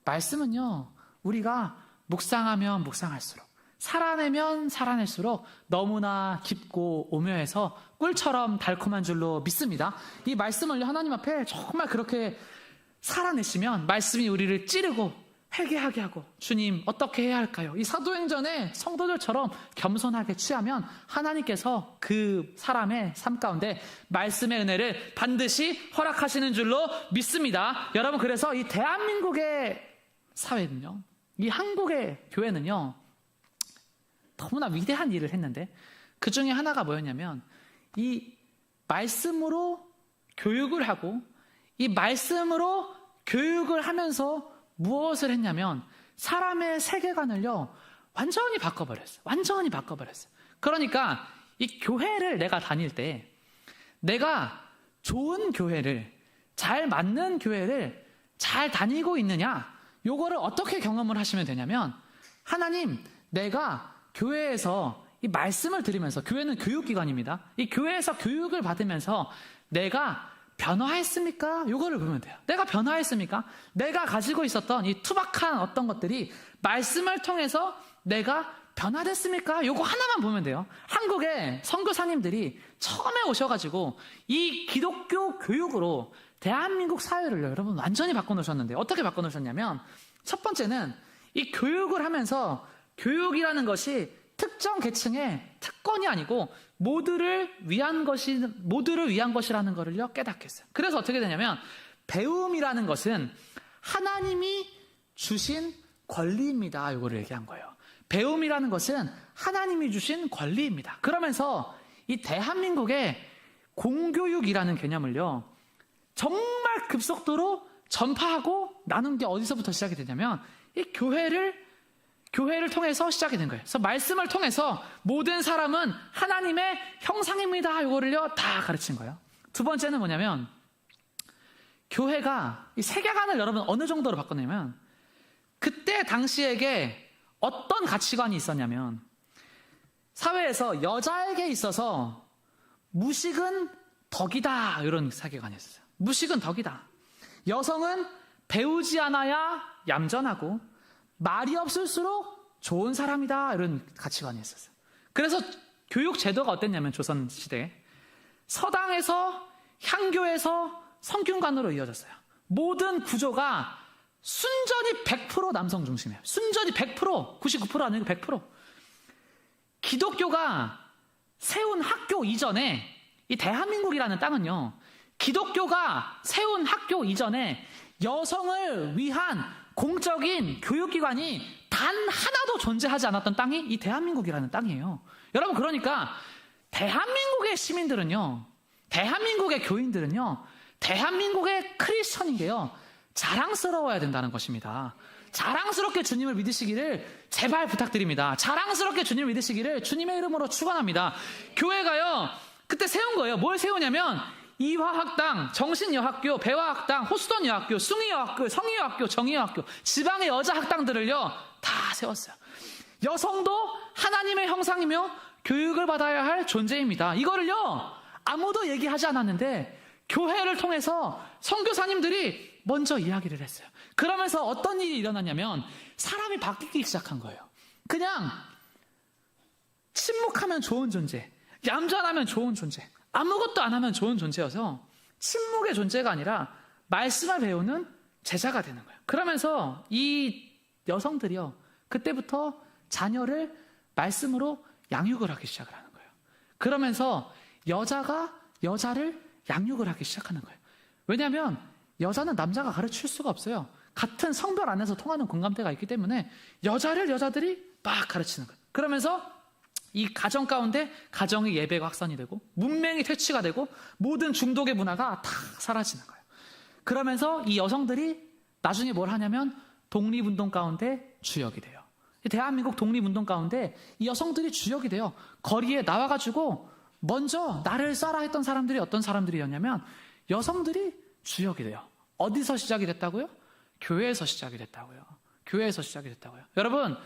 S1: 말씀은요, 우리가 묵상하면 묵상할수록, 살아내면 살아낼수록 너무나 깊고 오묘해서 꿀처럼 달콤한 줄로 믿습니다. 이 말씀을 하나님 앞에 정말 그렇게 살아내시면 말씀이 우리를 찌르고 회개하게 하고, 주님 어떻게 해야 할까요? 이 사도행전의 성도들처럼 겸손하게 취하면 하나님께서 그 사람의 삶 가운데 말씀의 은혜를 반드시 허락하시는 줄로 믿습니다. 여러분, 그래서 이 대한민국의 사회는요, 이 한국의 교회는요, 너무나 위대한 일을 했는데 그 중에 하나가 뭐였냐면, 이 말씀으로 교육을 하고, 이 말씀으로 교육을 하면서 무엇을 했냐면 사람의 세계관을요, 완전히 바꿔버렸어요. 완전히 바꿔버렸어요. 그러니까 이 교회를 내가 다닐 때, 내가 좋은 교회를, 잘 맞는 교회를 잘 다니고 있느냐, 요거를 어떻게 경험을 하시면 되냐면, 하나님, 내가 교회에서 이 말씀을 들으면서, 교회는 교육기관입니다. 이 교회에서 교육을 받으면서 내가 변화했습니까? 요거를 보면 돼요. 내가 변화했습니까? 내가 가지고 있었던 이 투박한 어떤 것들이 말씀을 통해서 내가 변화됐습니까? 요거 하나만 보면 돼요. 한국의 선교사님들이 처음에 오셔가지고 이 기독교 교육으로 대한민국 사회를 여러분 완전히 바꿔놓으셨는데, 어떻게 바꿔놓으셨냐면, 첫 번째는 이 교육을 하면서 교육이라는 것이 특정 계층의 특권이 아니고 모두를 위한 것이라는 것을요, 깨닫게 했어요. 그래서 어떻게 되냐면, 배움이라는 것은 하나님이 주신 권리입니다. 이거를 얘기한 거예요. 배움이라는 것은 하나님이 주신 권리입니다. 그러면서 이 대한민국의 공교육이라는 개념을요, 정말 급속도로 전파하고 나눈 게 어디서부터 시작이 되냐면, 이 교회를 통해서 시작이 된 거예요. 그래서 말씀을 통해서 모든 사람은 하나님의 형상입니다. 이거를요, 다 가르친 거예요. 두 번째는 뭐냐면, 교회가 이 세계관을 여러분 어느 정도로 바꿨냐면, 그때 당시에게 어떤 가치관이 있었냐면, 사회에서 여자에게 있어서 무식은 덕이다, 이런 세계관이 있었어요. 무식은 덕이다. 여성은 배우지 않아야 얌전하고 말이 없을수록 좋은 사람이다, 이런 가치관이 있었어요. 그래서 교육 제도가 어땠냐면, 조선시대에 서당에서 향교에서 성균관으로 이어졌어요. 모든 구조가 순전히 100% 남성 중심이에요. 순전히 100%, 99% 아니고 100%. 기독교가 세운 학교 이전에, 이 대한민국이라는 땅은요, 기독교가 세운 학교 이전에 여성을 위한 공적인 교육기관이 단 하나도 존재하지 않았던 땅이 이 대한민국이라는 땅이에요. 여러분, 그러니까 대한민국의 시민들은요, 대한민국의 교인들은요, 대한민국의 크리스천인데요, 자랑스러워야 된다는 것입니다. 자랑스럽게 주님을 믿으시기를 제발 부탁드립니다. 자랑스럽게 주님을 믿으시기를 주님의 이름으로 축원합니다. 교회가요, 그때 세운 거예요. 뭘 세우냐면, 이화학당, 정신여학교, 배화학당, 호수돈 여학교, 숭이여학교, 성의여학교, 정의여학교, 지방의 여자학당들을요, 다 세웠어요. 여성도 하나님의 형상이며 교육을 받아야 할 존재입니다. 이거를요, 아무도 얘기하지 않았는데 교회를 통해서 선교사님들이 먼저 이야기를 했어요. 그러면서 어떤 일이 일어났냐면, 사람이 바뀌기 시작한 거예요. 그냥 침묵하면 좋은 존재, 얌전하면 좋은 존재, 아무것도 안 하면 좋은 존재여서 침묵의 존재가 아니라 말씀을 배우는 제자가 되는 거예요. 그러면서 이 여성들이요, 그때부터 자녀를 말씀으로 양육을 하기 시작을 하는 거예요. 그러면서 여자가 여자를 양육을 하기 시작하는 거예요. 왜냐하면 여자는 남자가 가르칠 수가 없어요. 같은 성별 안에서 통하는 공감대가 있기 때문에 여자를 여자들이 막 가르치는 거예요. 그러면서 이 가정 가운데 가정의 예배가 확산이 되고 문맹이 퇴치가 되고 모든 중독의 문화가 다 사라지는 거예요. 그러면서 이 여성들이 나중에 뭘 하냐면 독립운동 가운데 주역이 돼요. 대한민국 독립운동 가운데 이 여성들이 주역이 돼요. 거리에 나와가지고 먼저 나를 쏴라 했던 사람들이 어떤 사람들이었냐면 여성들이 주역이 돼요. 어디서 시작이 됐다고요? 교회에서 시작이 됐다고요. 교회에서 시작이 됐다고요. 여러분,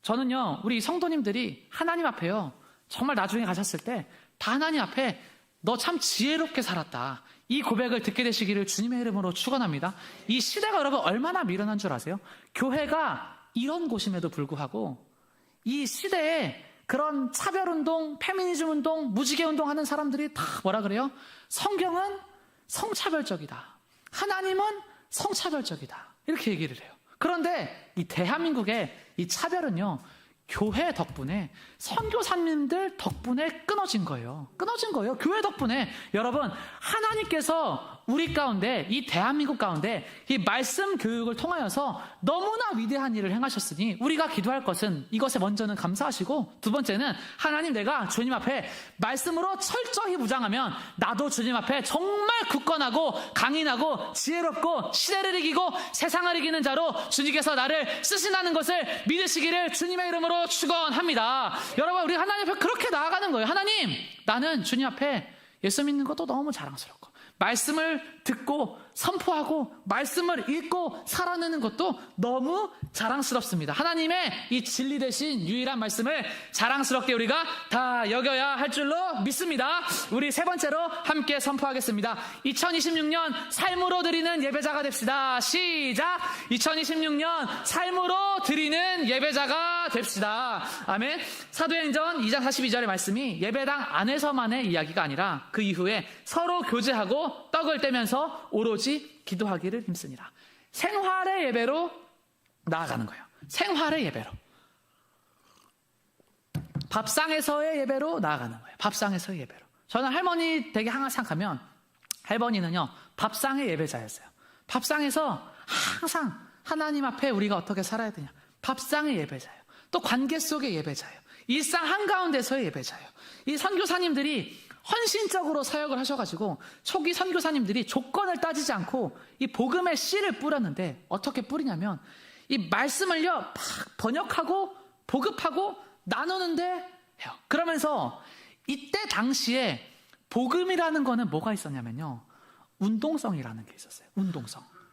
S1: 저는요, 우리 성도님들이 하나님 앞에요, 정말 나중에 가셨을 때 다 하나님 앞에 너 참 지혜롭게 살았다, 이 고백을 듣게 되시기를 주님의 이름으로 축원합니다. 이 시대가 여러분 얼마나 미련한 줄 아세요? 교회가 이런 곳임에도 불구하고 이 시대에 그런 차별운동, 페미니즘운동, 무지개운동 하는 사람들이 다 뭐라 그래요? 성경은 성차별적이다, 하나님은 성차별적이다, 이렇게 얘기를 해요. 그런데 이 대한민국의 이 차별은요, 교회 덕분에, 선교사님들 덕분에 끊어진 거예요. 끊어진 거예요. 교회 덕분에. 여러분, 하나님께서 우리 가운데, 이 대한민국 가운데 이 말씀 교육을 통하여서 너무나 위대한 일을 행하셨으니 우리가 기도할 것은 이것에 먼저는 감사하시고, 두 번째는 하나님, 내가 주님 앞에 말씀으로 철저히 무장하면 나도 주님 앞에 정말 굳건하고 강인하고 지혜롭고 시대를 이기고 세상을 이기는 자로 주님께서 나를 쓰신다는 것을 믿으시기를 주님의 이름으로 축원합니다. 여러분, 우리 하나님 앞에 그렇게 나아가는 거예요. 하나님, 나는 주님 앞에 예수 믿는 것도 너무 자랑스럽고 말씀을 듣고 선포하고 말씀을 읽고 살아내는 것도 너무 자랑스럽습니다. 하나님의 이 진리 대신 유일한 말씀을 자랑스럽게 우리가 다 여겨야 할 줄로 믿습니다. 우리 세 번째로 함께 선포하겠습니다. 2026년 삶으로 드리는 예배자가 됩시다. 시작! 2026년 삶으로 드리는 예배자가 됩시다. 아멘. 사도행전 2장 42절의 말씀이 예배당 안에서만의 이야기가 아니라 그 이후에 서로 교제하고 떡을 떼면서 오로지 기도하기를 힘쓰니라. 생활의 예배로 나아가는 거예요. 생활의 예배로. 밥상에서의 예배로 나아가는 거예요. 밥상에서의 예배로. 저는 할머니 댁에 항상 가면 할머니는요, 밥상의 예배자였어요. 밥상에서 항상 하나님 앞에 우리가 어떻게 살아야 되냐, 밥상의 예배자예요. 또 관계 속의 예배자예요. 일상 한가운데서의 예배자예요. 이 선교사님들이 헌신적으로 사역을 하셔가지고 초기 선교사님들이 조건을 따지지 않고 이 복음의 씨를 뿌렸는데, 어떻게 뿌리냐면 이 말씀을요 막 번역하고 보급하고 나누는데 해요. 그러면서 이때 당시에 복음이라는 거는 뭐가 있었냐면요, 운동성이라는 게 있었어요.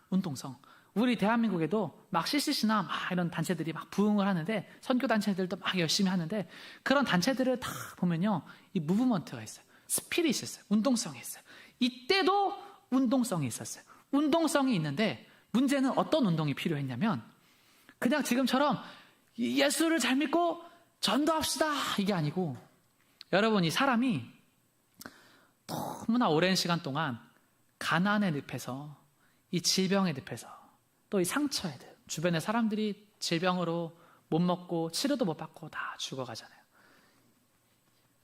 S1: 운동성. 우리 대한민국에도 막 CCC나 막 이런 단체들이 막 부흥을 하는데, 선교 단체들도 막 열심히 하는데, 그런 단체들을 다 보면요, 이 무브먼트가 있어요. 스피릿이 있어요. 운동성이 있어요. 이때도 운동성이 있었어요. 운동성이 있는데 문제는 어떤 운동이 필요했냐면, 그냥 지금처럼 예수를 잘 믿고 전도합시다 이게 아니고, 여러분, 이 사람이 너무나 오랜 시간 동안 가난의 늪에서, 이 질병의 늪에서, 또 이 상처의 늪, 주변의 사람들이 질병으로 못 먹고 치료도 못 받고 다 죽어가잖아요.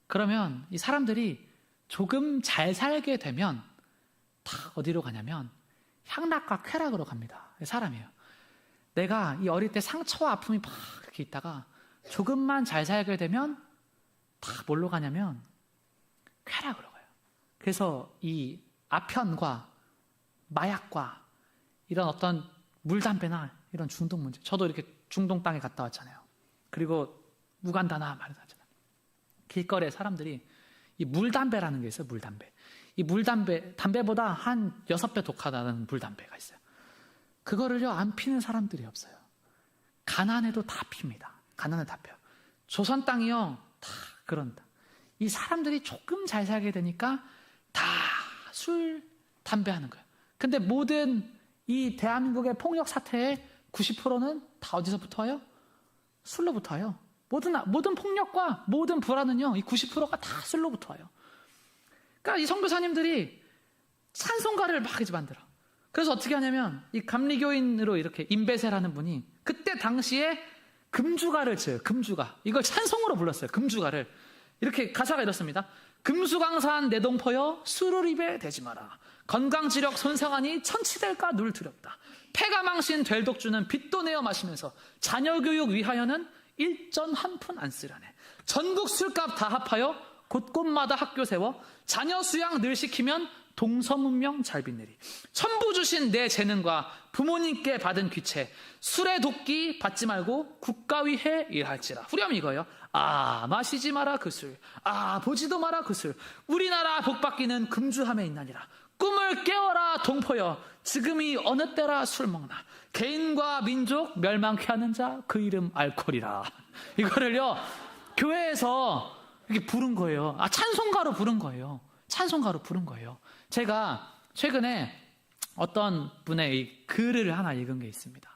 S1: 그러면 이 사람들이 조금 잘 살게 되면 다 어디로 가냐면 향락과 쾌락으로 갑니다. 사람이에요. 내가 이 어릴 때 상처와 아픔이 막 이렇게 있다가 조금만 잘 살게 되면 다 뭘로 가냐면 쾌락으로 가요. 그래서 이 아편과 마약과 이런 어떤 물담배나 이런 중독 문제, 저도 이렇게 중동 땅에 갔다 왔잖아요. 그리고 우간다나 말하잖아요. 길거리에 사람들이 이 물담배라는 게 있어요. 물담배. 이 물담배, 담배보다 한 6배 독하다는 물담배가 있어요. 그거를요 안 피는 사람들이 없어요. 가난해도 다 핍니다. 가난해 다 펴요. 조선 땅이요 다 그런다. 이 사람들이 조금 잘 살게 되니까 다 술, 담배 하는 거예요. 근데 모든 이 대한민국의 폭력 사태의 90%는 다 어디서부터 와요? 술로부터 와요. 모든 폭력과 모든 불안은요, 이 90%가 다 술로부터 와요. 그러니까 이 선교사님들이 찬송가를 막 이제 만들어. 그래서 어떻게 하냐면 이 감리교인으로 이렇게 임베세라는 분이 그때 당시에 금주가를 쳐요. 금주가. 이걸 찬송으로 불렀어요. 금주가를. 이렇게 가사가 이렇습니다. 금수강산 내동포여 술을 입에 대지 마라. 건강지력 손상하니 천치될까 늘 두렵다. 폐가 망신 될 독주는 빚도 내어 마시면서 자녀교육 위하여는 일전 한 푼 안 쓰려네. 전국 술값 다 합하여 곳곳마다 학교 세워 자녀 수양 늘 시키면 동서문명 잘 빛내리. 천부 주신 내 재능과 부모님께 받은 귀체 술에 돕기 받지 말고 국가 위해 일할지라. 후렴 이거예요. 아 마시지 마라 그 술, 아 보지도 마라 그 술. 우리나라 복받기는 금주함에 있나니라. 꿈을 깨워라 동포여 지금이 어느 때라 술 먹나. 개인과 민족 멸망케 하는 자 그 이름 알코올이라. 이거를요 교회에서 이렇게 부른 거예요. 찬송가로 부른 거예요. 찬송가로 부른 거예요. 제가 최근에 어떤 분의 이 글을 하나 읽은 게 있습니다.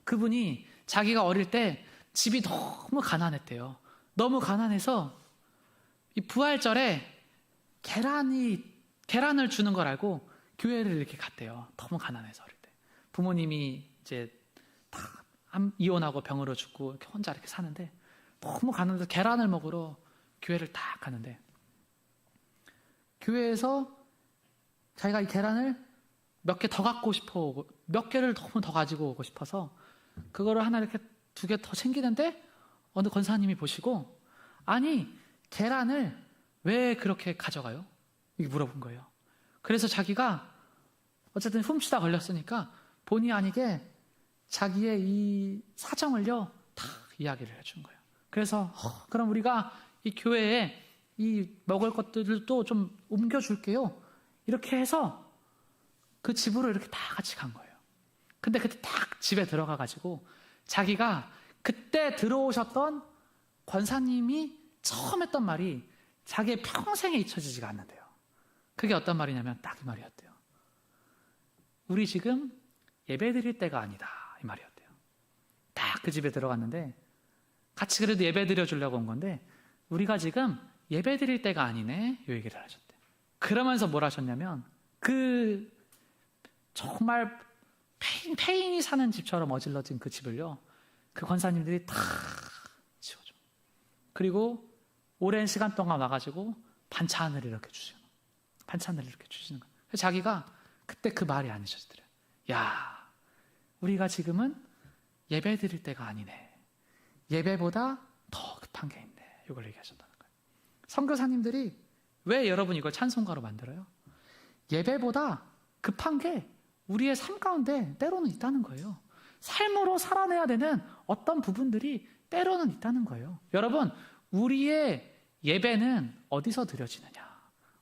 S1: 그분이 자기가 어릴 때 집이 너무 가난했대요. 너무 가난해서 이 부활절에 계란을 주는 걸 알고 교회를 이렇게 갔대요. 너무 가난해서 어릴 때. 부모님이 이제 다 이혼하고 병으로 죽고 이렇게 혼자 이렇게 사는데 너무 가난해서 계란을 먹으러 교회를 딱 가는데 교회에서 자기가 이 계란을 몇 개 더 갖고 싶어, 몇 개를 너무 더 가지고 오고 싶어서 그거를 하나 이렇게 2개 더 챙기는데 어느 권사님이 보시고 아니 계란을 왜 그렇게 가져가요? 이렇게 물어본 거예요. 그래서 자기가 어쨌든 훔치다 걸렸으니까 본의 아니게 자기의 이 사정을요 다 이야기를 해준 거예요. 그래서 그럼 우리가 이 교회에 이 먹을 것들도 좀 옮겨줄게요. 이렇게 해서 그 집으로 이렇게 다 같이 간 거예요. 근데 그때 딱 집에 들어가가지고 자기가 그때 들어오셨던 권사님이 처음 했던 말이 자기의 평생에 잊혀지지가 않는데요. 그게 어떤 말이냐면 딱 이 말이었대요. 우리 지금 예배 드릴 때가 아니다. 이 말이었대요. 딱 그 집에 들어갔는데 같이 그래도 예배 드려주려고 온 건데 우리가 지금 예배 드릴 때가 아니네. 이 얘기를 하셨대요. 그러면서 뭘 하셨냐면 그 정말 폐인이 사는 집처럼 어질러진 그 집을요. 그 권사님들이 다 치워줘. 그리고 오랜 시간 동안 와가지고 반찬을 이렇게 주시는 거예요. 자기가 그때 그 말이 아니셨더래요. 야, 우리가 지금은 예배 드릴 때가 아니네. 예배보다 더 급한 게 있네. 이걸 얘기하셨다는 거예요. 선교사님들이 왜 여러분 이걸 찬송가로 만들어요? 예배보다 급한 게 우리의 삶 가운데 때로는 있다는 거예요. 삶으로 살아내야 되는 어떤 부분들이 때로는 있다는 거예요. 여러분, 우리의 예배는 어디서 드려지느냐?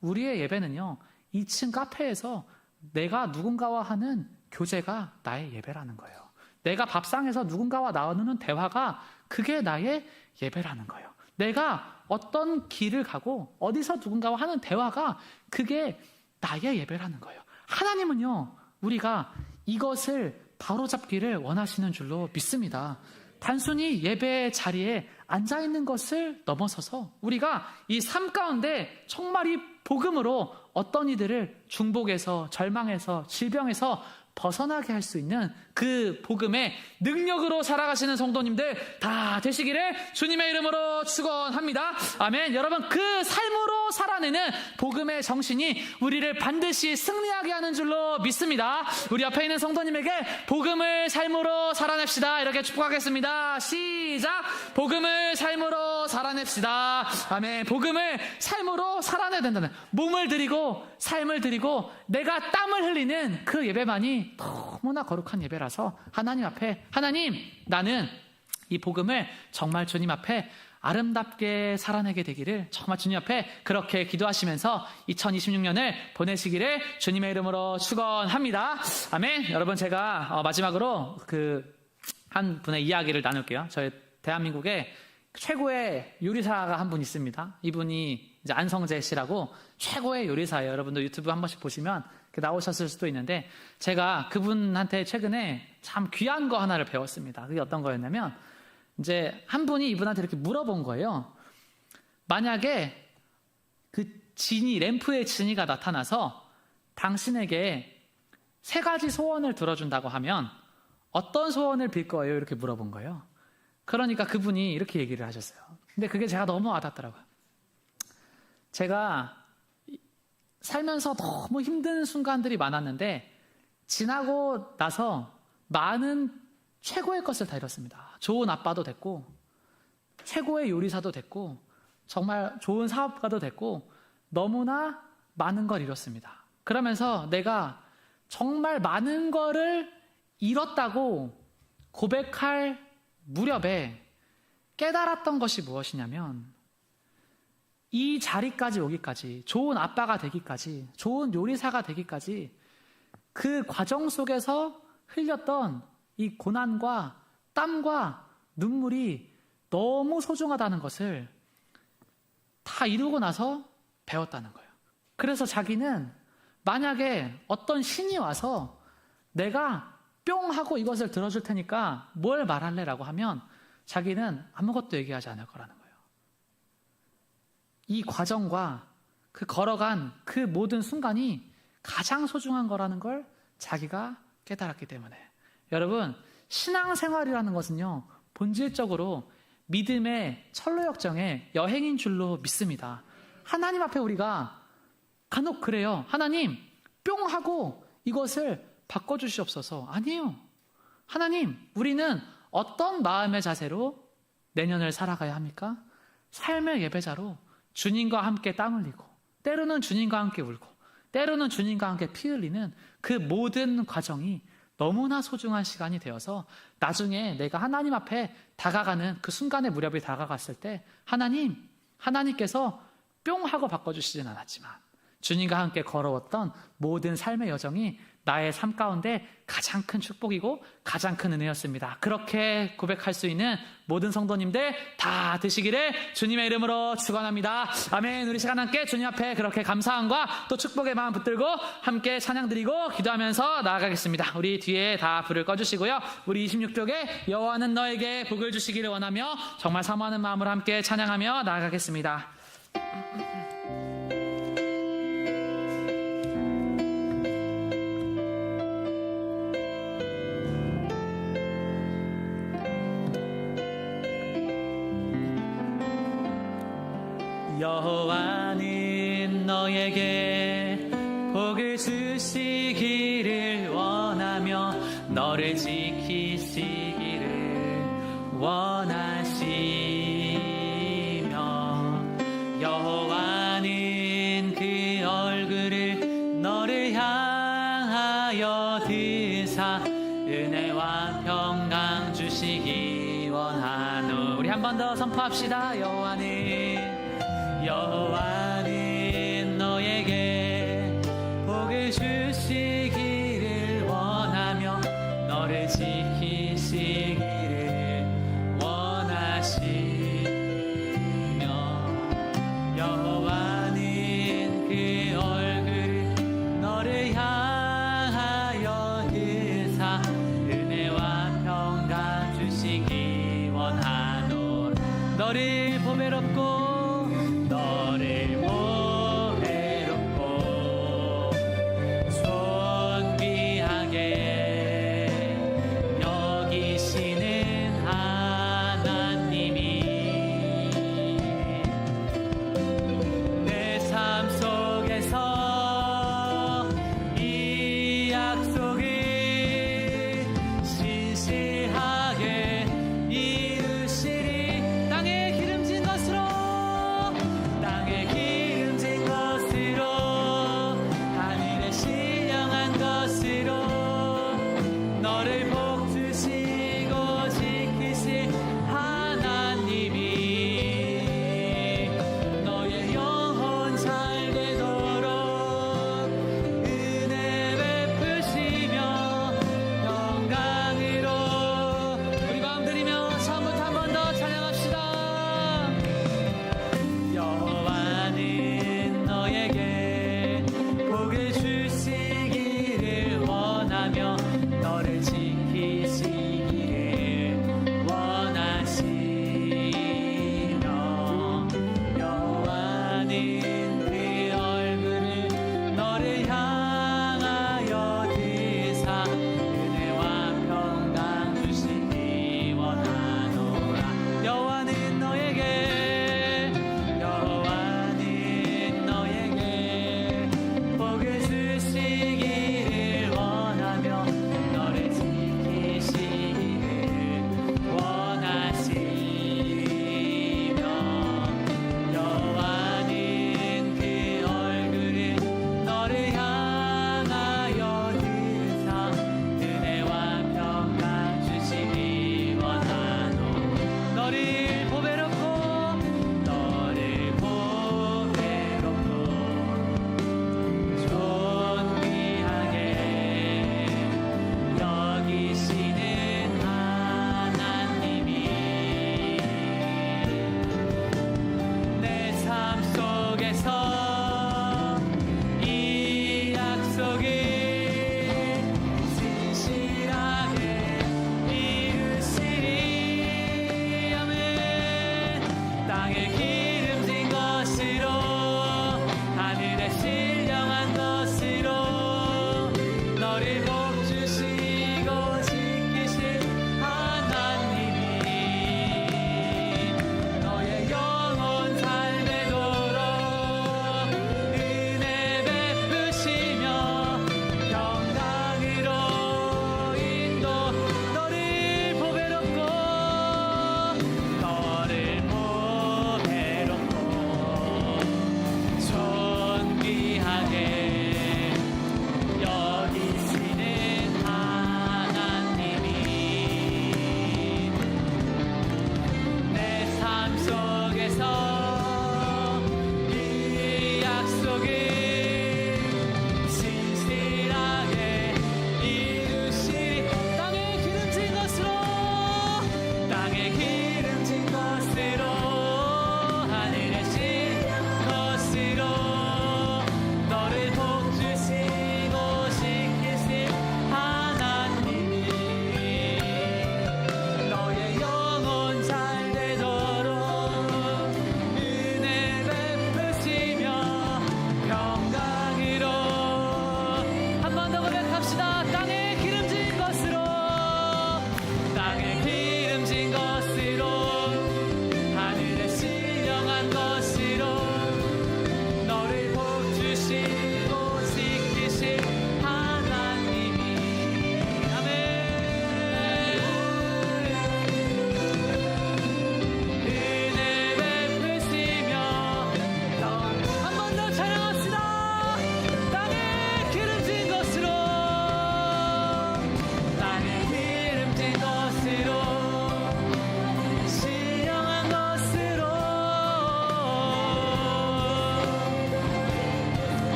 S1: 우리의 예배는요, 2층 카페에서 내가 누군가와 하는 교제가 나의 예배라는 거예요. 내가 밥상에서 누군가와 나누는 대화가 그게 나의 예배라는 거예요. 내가 어떤 길을 가고 어디서 누군가와 하는 대화가 그게 나의 예배라는 거예요. 하나님은요, 우리가 이것을 바로잡기를 원하시는 줄로 믿습니다. 단순히 예배 자리에 앉아있는 것을 넘어서서 우리가 이 삶 가운데 정말 이 복음으로 어떤 이들을 중복에서 절망에서 질병에서 벗어나게 할 수 있는 그 복음의 능력으로 살아가시는 성도님들 다 되시기를 주님의 이름으로 축원합니다. 아멘. 여러분, 그 삶으로 살아내는 복음의 정신이 우리를 반드시 승리하게 하는 줄로 믿습니다. 우리 옆에 있는 성도님에게 복음을 삶으로 살아냅시다. 이렇게 축복하겠습니다. 시작. 복음을 삶으로 살아냅시다. 아멘. 복음을 삶으로 살아내야 된다는, 몸을 드리고 삶을 드리고 내가 땀을 흘리는 그 예배만이 너무나 거룩한 예배라서 하나님 앞에, 하나님, 나는 이 복음을 정말 주님 앞에 아름답게 살아내게 되기를 정말 주님 앞에 그렇게 기도하시면서 2026년을 보내시기를 주님의 이름으로 축원합니다. 아멘. 여러분, 제가 마지막으로 한 분의 이야기를 나눌게요. 저희 대한민국에 최고의 요리사가 한 분 있습니다. 이분이 이제 안성재 씨라고 최고의 요리사예요. 여러분도 유튜브 한 번씩 보시면 나오셨을 수도 있는데, 제가 그분한테 최근에 참 귀한 거 하나를 배웠습니다. 그게 어떤 거였냐면, 이제 한 분이 이분한테 이렇게 물어본 거예요. 만약에 그 지니, 램프의 지니가 나타나서 당신에게 3가지 소원을 들어준다고 하면 어떤 소원을 빌 거예요? 이렇게 물어본 거예요. 그러니까 그분이 이렇게 얘기를 하셨어요. 근데 그게 제가 너무 와닿더라고요. 제가 살면서 너무 힘든 순간들이 많았는데 지나고 나서 많은 최고의 것을 다 이뤘습니다. 좋은 아빠도 됐고 최고의 요리사도 됐고 정말 좋은 사업가도 됐고 너무나 많은 걸 이뤘습니다. 그러면서 내가 정말 많은 거를 이뤘다고 고백할 무렵에 깨달았던 것이 무엇이냐면 이 자리까지 오기까지, 좋은 아빠가 되기까지, 좋은 요리사가 되기까지 그 과정 속에서 흘렸던 이 고난과 땀과 눈물이 너무 소중하다는 것을 다 이루고 나서 배웠다는 거예요. 그래서 자기는 만약에 어떤 신이 와서 내가 뿅 하고 이것을 들어줄 테니까 뭘 말할래? 라고 하면 자기는 아무것도 얘기하지 않을 거라는 거예요. 이 과정과 그 걸어간 그 모든 순간이 가장 소중한 거라는 걸 자기가 깨달았기 때문에 여러분, 신앙생활이라는 것은요 본질적으로 믿음의 철로역정의 여행인 줄로 믿습니다. 하나님 앞에 우리가 간혹 그래요. 하나님 뿅 하고 이것을 바꿔주시옵소서. 아니에요. 하나님, 우리는 어떤 마음의 자세로 내년을 살아가야 합니까? 삶의 예배자로 주님과 함께 땀 흘리고 때로는 주님과 함께 울고 때로는 주님과 함께 피 흘리는 그 모든 과정이 너무나 소중한 시간이 되어서 나중에 내가 하나님 앞에 다가가는 그 순간의 무렵이 다가갔을 때 하나님께서 뿅 하고 바꿔주시진 않았지만 주님과 함께 걸어왔던 모든 삶의 여정이 나의 삶 가운데 가장 큰 축복이고 가장 큰 은혜였습니다. 그렇게 고백할 수 있는 모든 성도님들 다 되시기를 주님의 이름으로 축원합니다. 아멘. 우리 시간 함께 주님 앞에 그렇게 감사함과 또 축복의 마음 붙들고 함께 찬양 드리고 기도하면서 나아가겠습니다. 우리 뒤에 다 불을 꺼주시고요. 우리 26쪽에 여호와는 너에게 복을 주시기를 원하며 정말 사모하는 마음으로 함께 찬양하며 나아가겠습니다. 여호와는 너에게 복을 주시기를 원하며 너를 지키시기를 원하시며 여호와는 그 얼굴을 너를 향하여 드사 은혜와 평강 주시기 원하노. 우리 한 번 더 선포합시다. 여호와는 너에게 복을 주시기를 원하며 너를 지키시기를 원하시며 여호와는 그 얼굴을 너를 향하여 드사 은혜와 평강 주시기 원하노. 너를 보배롭고 신실하게 이루시리. 땅에 기름진 것으로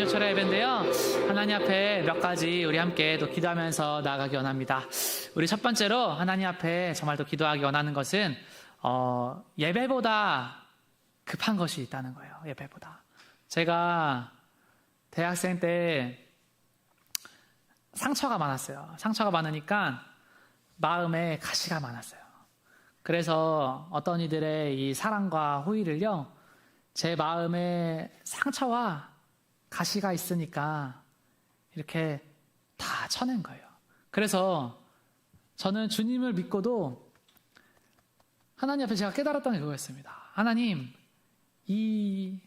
S1: 교철의 예배인데요. 하나님 앞에 몇 가지 우리 함께 또 기도하면서 나아가기 원합니다. 우리 첫 번째로 하나님 앞에 정말 또 기도하기 원하는 것은 예배보다 급한 것이 있다는 거예요. 예배보다. 제가 대학생 때 상처가 많았어요. 상처가 많으니까 마음에 가시가 많았어요. 그래서 어떤 이들의 이 사랑과 호의를요, 제 마음에 상처와 가시가 있으니까 이렇게 다 쳐낸 거예요. 그래서 저는 주님을 믿고도 하나님 앞에 제가 깨달았던 게 그거였습니다. 하나님, 이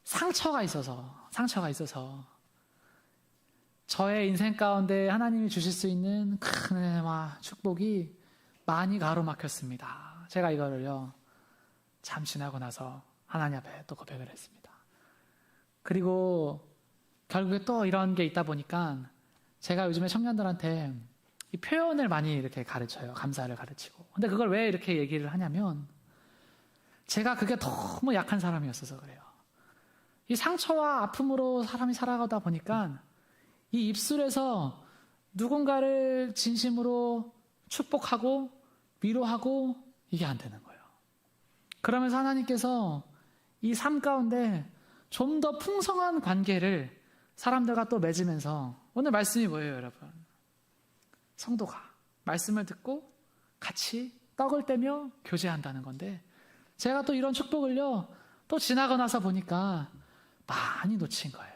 S1: 상처가 있어서 저의 인생 가운데 하나님이 주실 수 있는 큰 은혜와 축복이 많이 가로막혔습니다. 제가 이거를요, 참 지나고 나서 하나님 앞에 또 고백을 했습니다. 그리고 결국에 또 이런 게 있다 보니까 제가 요즘에 청년들한테 이 표현을 많이 이렇게 가르쳐요. 감사를 가르치고. 근데 그걸 왜 이렇게 얘기를 하냐면 제가 그게 너무 약한 사람이었어서 그래요. 이 상처와 아픔으로 사람이 살아가다 보니까 이 입술에서 누군가를 진심으로 축복하고 위로하고 이게 안 되는 거예요. 그러면서 하나님께서 이 삶 가운데 좀 더 풍성한 관계를 사람들과 또 맺으면서, 오늘 말씀이 뭐예요, 여러분? 성도가 말씀을 듣고 같이 떡을 떼며 교제한다는 건데, 제가 또 이런 축복을요, 또 지나고 나서 보니까 많이 놓친 거예요.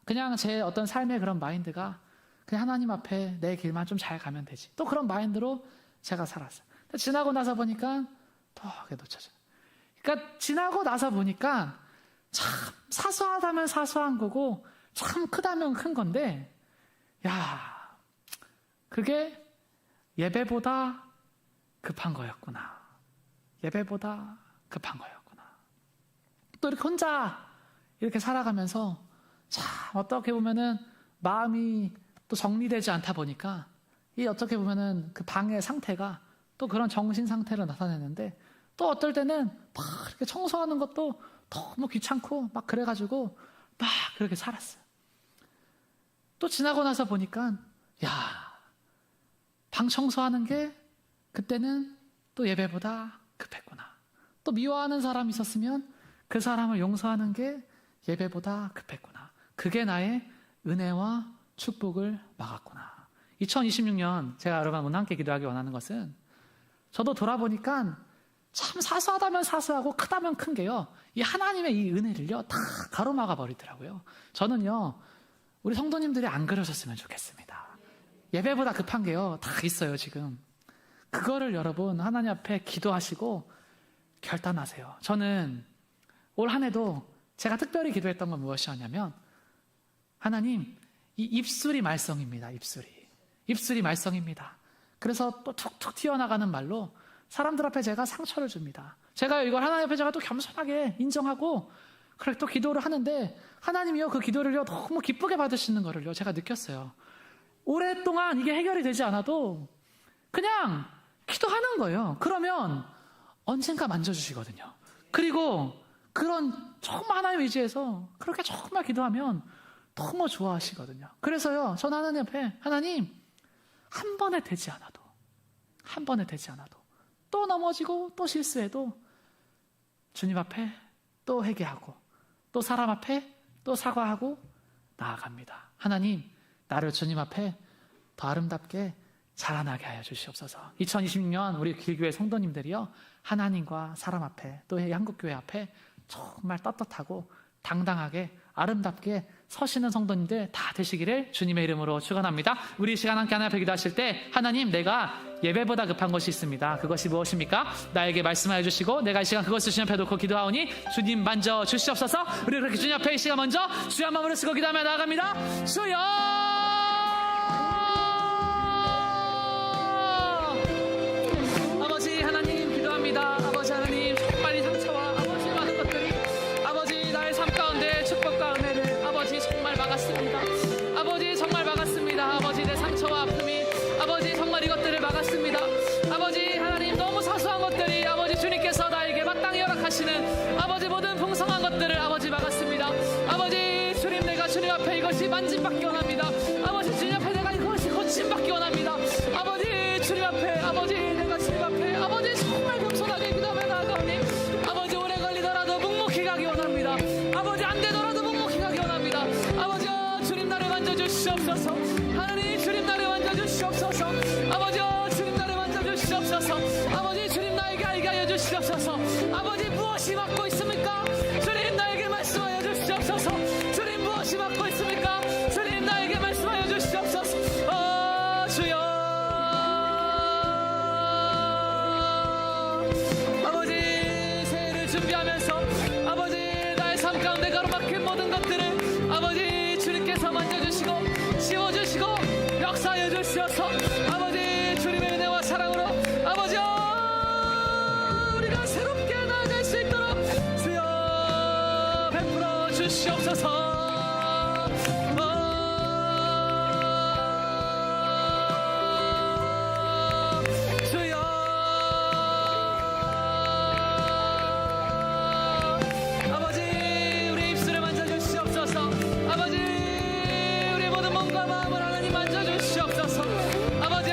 S1: 그냥 제 어떤 삶의 그런 마인드가 그냥 하나님 앞에 내 길만 좀 잘 가면 되지, 또 그런 마인드로 제가 살았어요. 근데 지나고 나서 보니까 더 놓쳐져요. 그러니까 지나고 나서 보니까 참 사소하다면 사소한 거고 참 크다면 큰 건데, 야, 그게 예배보다 급한 거였구나. 또 이렇게 혼자 이렇게 살아가면서 참 어떻게 보면은 마음이 또 정리되지 않다 보니까 이 어떻게 보면은 그 방의 상태가 또 그런 정신 상태를 나타내는데, 또 어떨 때는 막 이렇게 청소하는 것도 너무 귀찮고 막 그래가지고 막 그렇게 살았어요. 또 지나고 나서 보니까 방 청소하는 게 그때는 또 예배보다 급했구나. 또 미워하는 사람이 있었으면 그 사람을 용서하는 게 예배보다 급했구나. 그게 나의 은혜와 축복을 막았구나. 2026년 제가 여러분 함께 기도하기 원하는 것은, 저도 돌아보니까 참 사소하다면 사소하고 크다면 큰 게요, 이 하나님의 이 은혜를요 다 가로막아 버리더라고요. 저는요, 우리 성도님들이 안 그러셨으면 좋겠습니다. 예배보다 급한 게요 다 있어요 지금. 그거를 여러분 하나님 앞에 기도하시고 결단하세요. 저는 올 한 해도 제가 특별히 기도했던 건 무엇이었냐면, 하나님, 이 입술이 말썽입니다. 입술이 말썽입니다. 그래서 또 툭툭 튀어나가는 말로 사람들 앞에 제가 상처를 줍니다. 제가 이걸 하나님 앞에 제가 또 겸손하게 인정하고 그래 또 기도를 하는데, 하나님이요 그 기도를요 너무 기쁘게 받으시는 거를요 제가 느꼈어요. 오랫동안 이게 해결이 되지 않아도 그냥 기도하는 거예요. 그러면 언젠가 만져주시거든요. 그리고 그런 정말 하나님 의지해서 그렇게 정말 기도하면 너무 좋아하시거든요. 그래서요, 저는 하나님 앞에, 하나님, 한 번에 되지 않아도 또 넘어지고 또 실수해도 주님 앞에 또 회개하고 또 사람 앞에 또 사과하고 나아갑니다. 하나님, 나를 주님 앞에 더 아름답게 자라나게 하여 주시옵소서. 2026년 우리 길교회 성도님들이요, 하나님과 사람 앞에 또 한국교회 앞에 정말 떳떳하고 당당하게 아름답게 서시는 성도님들 다 되시기를 주님의 이름으로 축원합니다. 우리 이 시간 함께 하나님 앞에 기도하실 때, 하나님, 내가 예배보다 급한 것이 있습니다. 그것이 무엇입니까? 나에게 말씀하여 주시고 내가 이 시간 그것을 주님 앞에 놓고 기도하오니 주님 만져 주시옵소서. 우리 그렇게 주님 앞에 이 시간 먼저 주여 한번 부르시고 기도하며 나아갑니다. 주여! 아버지 하나님 기도합니다. 아버지 하나님, 정말 이 상처와 아버지 많은 것들이 아버지 나의 삶 가운데 축복과 은혜를 아버지 정말 막았습니다. 아버지 정말 막았습니다. 아버지 내 상처와 아픔이 아버지 정말 이것들을 막았습니다. 아버지 하나님, 너무 사소한 것들이 아버지 주님께서 나에게 마땅히 허락하시는 아버지 모든 풍성한 것들을 아버지 막았습니다. 아버지 그것이 만짐받기 원합니다. 아버지 주님 앞에 내가 그것이 거침받기 원합니다. 아버지 주님 앞에 아버지 내가 주님 앞에 아버지 정말 겸손하게 기도하며 나아가오니 아버지 오래 걸리더라도 묵묵히 가기 원합니다. 아버지 안 되더라도 묵묵히 가기 원합니다. 아버지 주님 나를 만져주시옵소서. 하나님 주님 나를 만져주시옵소서. 아버지 주님 나를 만져주시옵소서. 아버지 주님 나에게 알게 하여 주시옵소서. 아버지 무엇이 막고 있습니까? 주님 나에게 말씀하여 주시옵소서. 주님 무엇이 막고 있습니까? 주님 나에게 말씀하여 주시옵소서. 주여 아버지 새해를 준비하면서 아버지 나의 삶 가운데 가로막힌 모든 것들을 아버지 주님께서 만져주시고 씌워주시고 역사하여 주시옵소서. 아버지 주님의 은혜와 사랑으로 아버지 우리가 새롭게 나아갈 수 있도록 주여 베풀어 주시옵소서. 주여 아버지 우리 입술을 만져주시옵소서. 아버지 우리 모든 몸과 마음을 하나님 만져주시옵소서. 아버지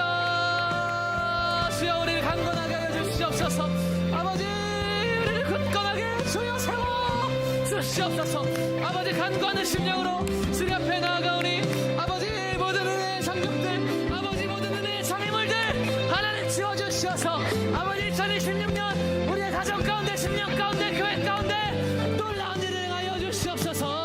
S1: 주여 우리를 강건하게 하여 주시옵소서. 아버지 우리를 굳건하게 주여 세워 주시옵소서. 아버지 간과하는 심령으로 주님 앞에 나아가오니 아버지 모든 은혜의 상급들 아버지 모든 은혜의 장애물들 하나님 지워주시어서 아버지 2026년 우리의 가정 가운데 10년 가운데 교회 가운데 놀라운 일을 행하여 주시옵소서.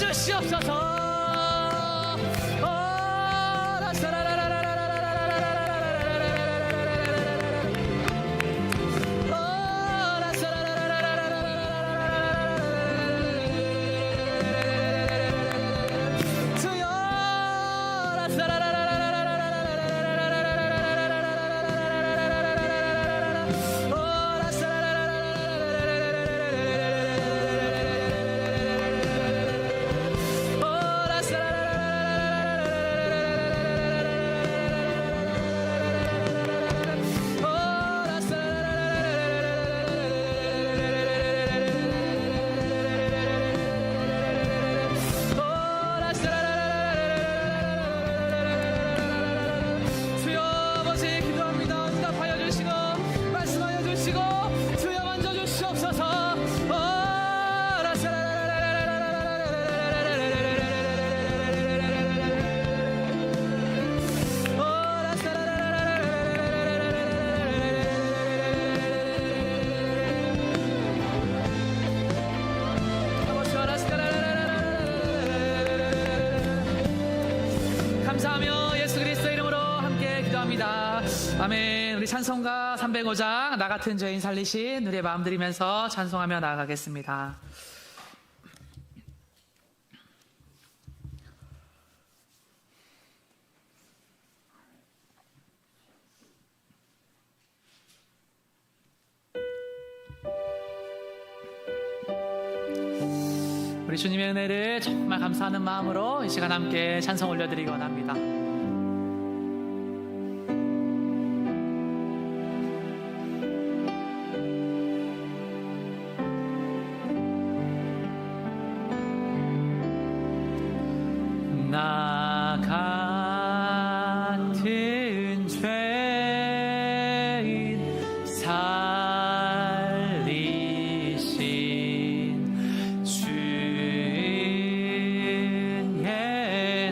S1: 주시옵소서. 감사하며 예수 그리스도 이름으로 함께 기도합니다. 아멘. 우리 찬송가 305장 나 같은 죄인 살리신 우리의 마음 드리면서 찬송하며 나아가겠습니다. 우리 주님의 은혜를 정말 감사하는 마음으로 이 시간 함께 찬송 올려드리기 원합니다. 나 같은 죄인 살리신 주의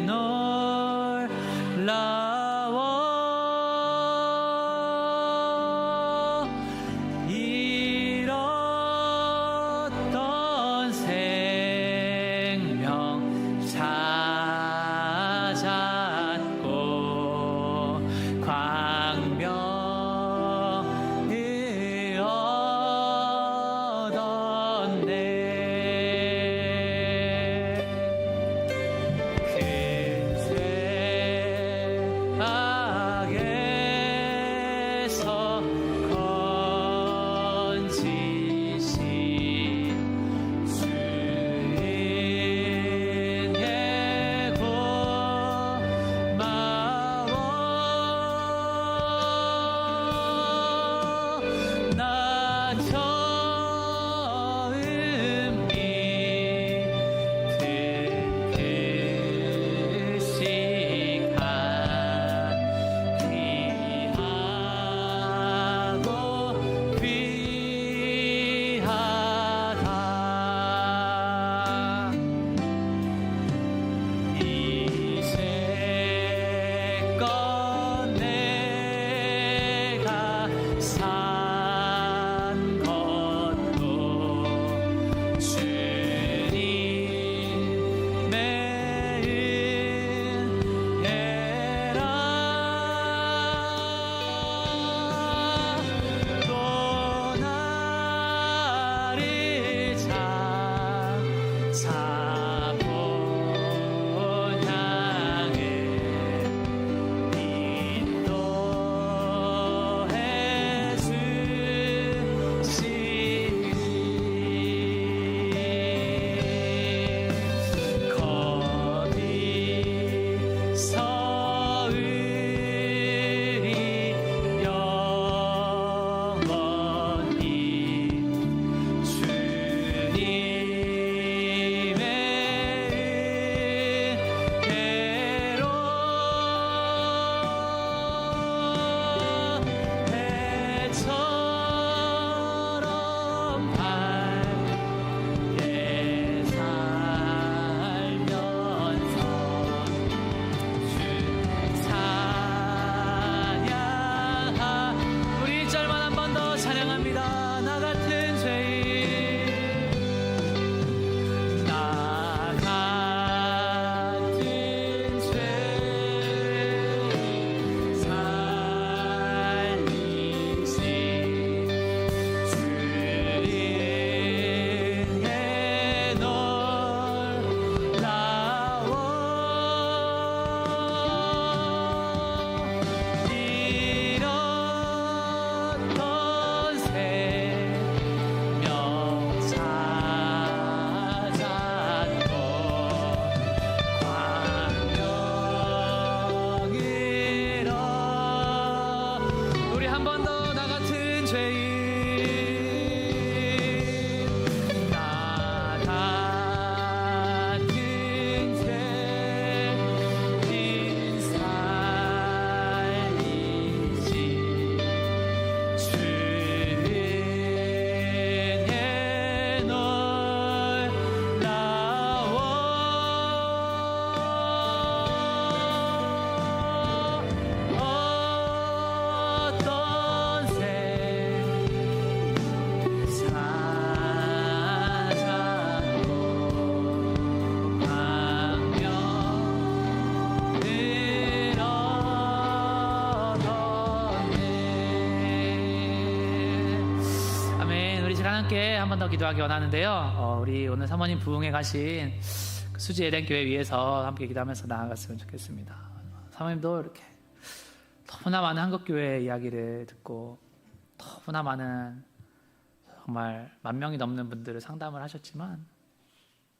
S1: 놀라워 잃었던 생명 찾았고 광명을 얻었네. 그 죄악에서 건지신 주의 고마워. 나 처음 믿은 그 시간 귀하고 귀하다. 이제껏 내가 산 것도 주님의 은혜라. 또 나를 찾아본 향해 인도해 주시니 거기서 의리 영원히 주님의 은혜로 해처럼 밝게 살면서 주 찬양하. 우리 1절만 한 번 더 찬양합니다. 나 같은 죄인, 나 같은 죄인 살리신 주의 놀라워 잃었던 생명 찾았고 광명을 우리 한 번 더. 나 같은 죄인, 나 같은 죄인 살리신 주의 놀라워 어떤 새 찾았고 광명을 얻었네. 아멘. 우리 시간 함께 한 번 더 기도하기 원하는데요. 우리 오늘 사모님 부흥회 가신 그 수지 에덴교회 위해서 함께 기도하면서 나아갔으면 좋겠습니다. 사모님도 이렇게 너무나 많은 한국교회 이야기를 듣고 너무나 많은 정말 10,000명이 넘는 분들을 상담을 하셨지만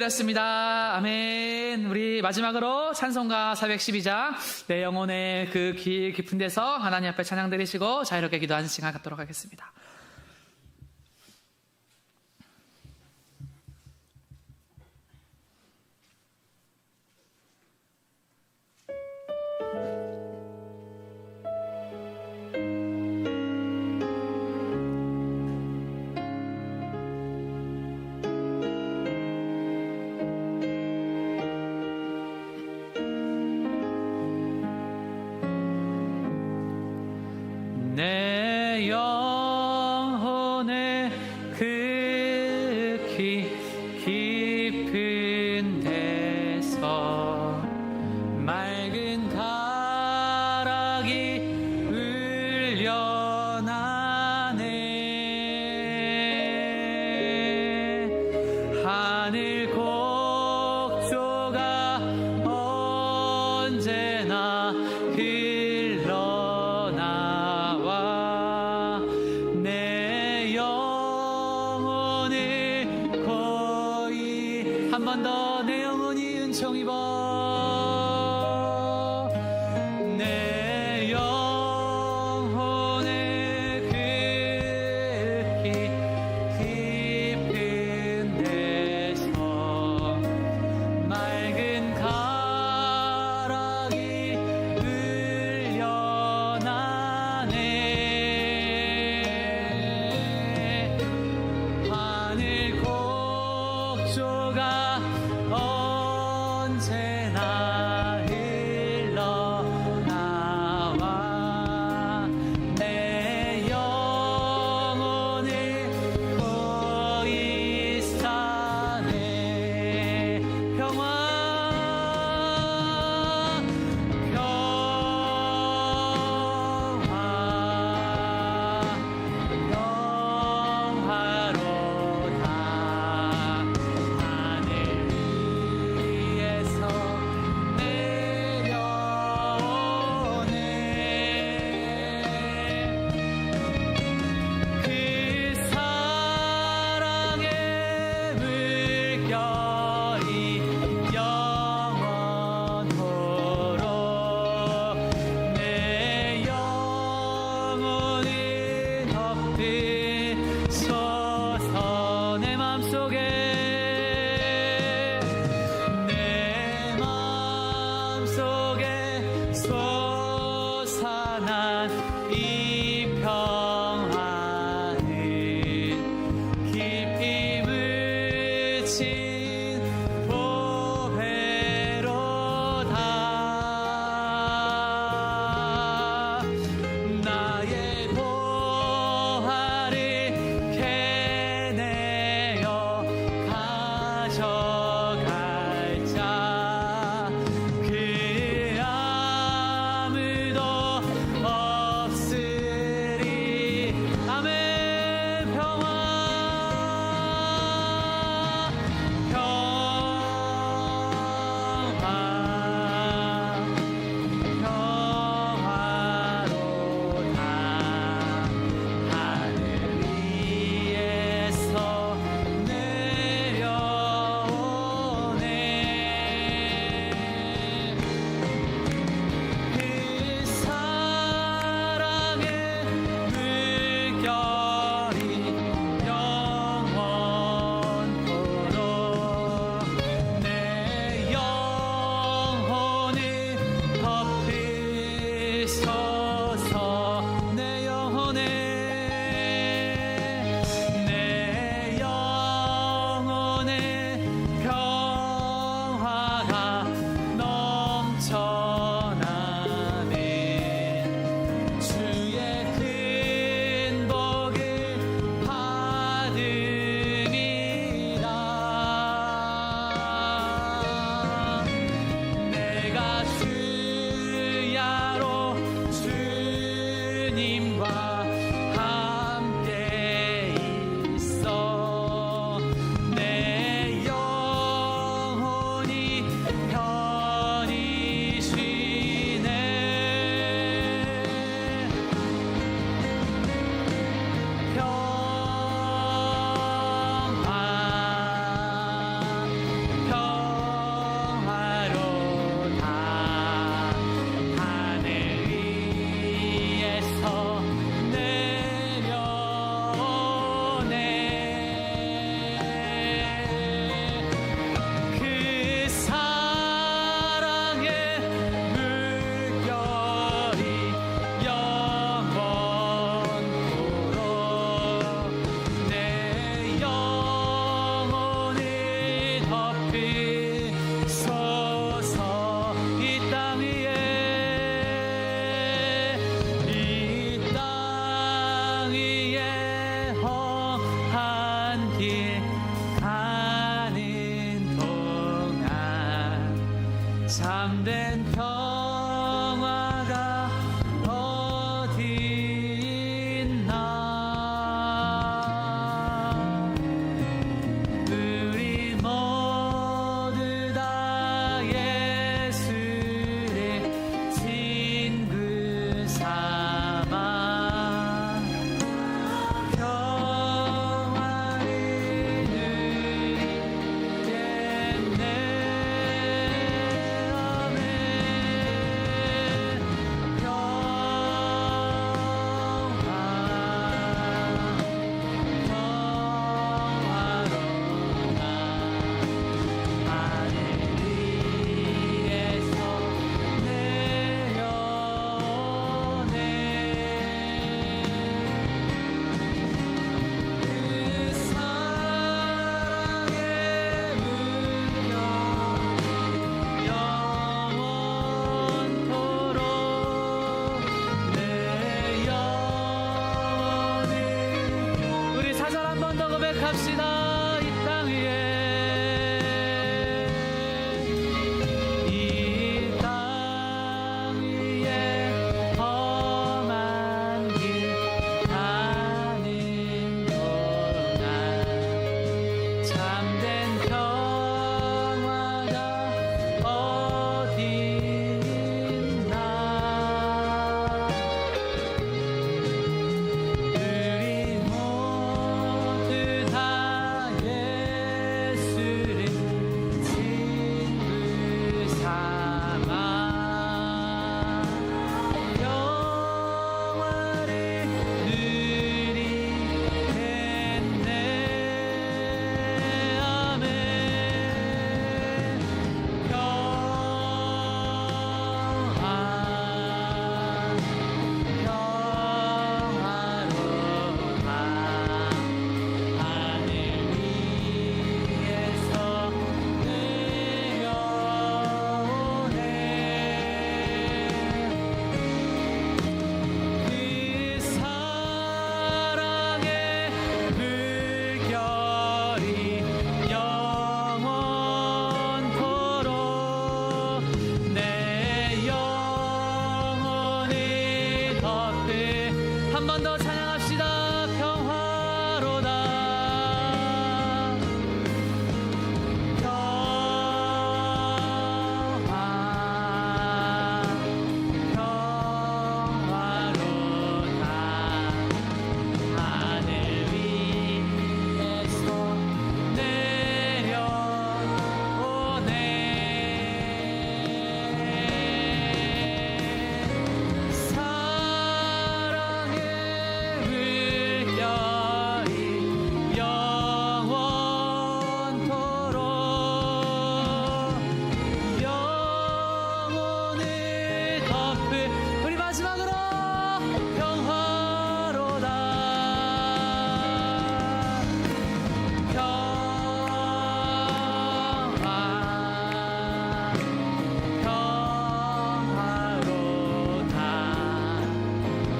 S1: 드렸습니다. 아멘. 우리 마지막으로 찬송가 412장 내 영혼의 그 깊은 데서 하나님 앞에 찬양 드리시고 자유롭게 기도하는 시간 갖도록 하겠습니다. 내 영혼의 그 깊은 데서 맑은 가락이 흘려나네. 하늘 곡조가 언제나 한 번 더 내 영혼이 은총 입어. 내 영혼의 그 깊은 데서 맑은 가락이 흘려나네. 하늘 곡조가 언제나 흘러나와 내 영혼을 거기 싸네. 평화로 그 아무도 없으 평화가 어디 있나. 우리 모두 다 예수를 친구 삼아 평화를 누리겠네. 우리 사절 한 번 더 고백합시다. 이 땅 위에, 이 땅 위에 험한 길 가는 동안 참된 평화가 어디 있나. 우리 모두 다 예수를 친구 삼아 평화를 누리겠네. 아멘. 평화로다 하늘 위에서 내려오네. 그 사랑의 물결이 영원토록 내 영혼을 덮을. 한 번 더 찬양합시다. 평화로다. 평화로다 하늘 위에서 내려오네. 사랑의 물결이 영원토록 영혼을 덮을. 우리 마지막으로 평화로다. 평화로다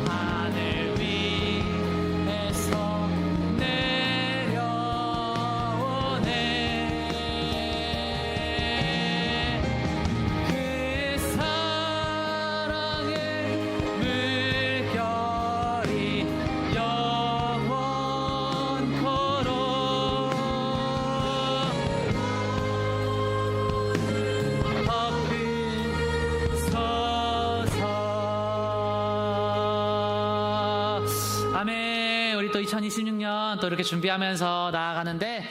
S1: 하늘 위에서 내려오네. 그 사랑의 물결이 영원토록 덮으소서. 아멘. 우리 또 2026년 또 이렇게 준비하면서 나아가는데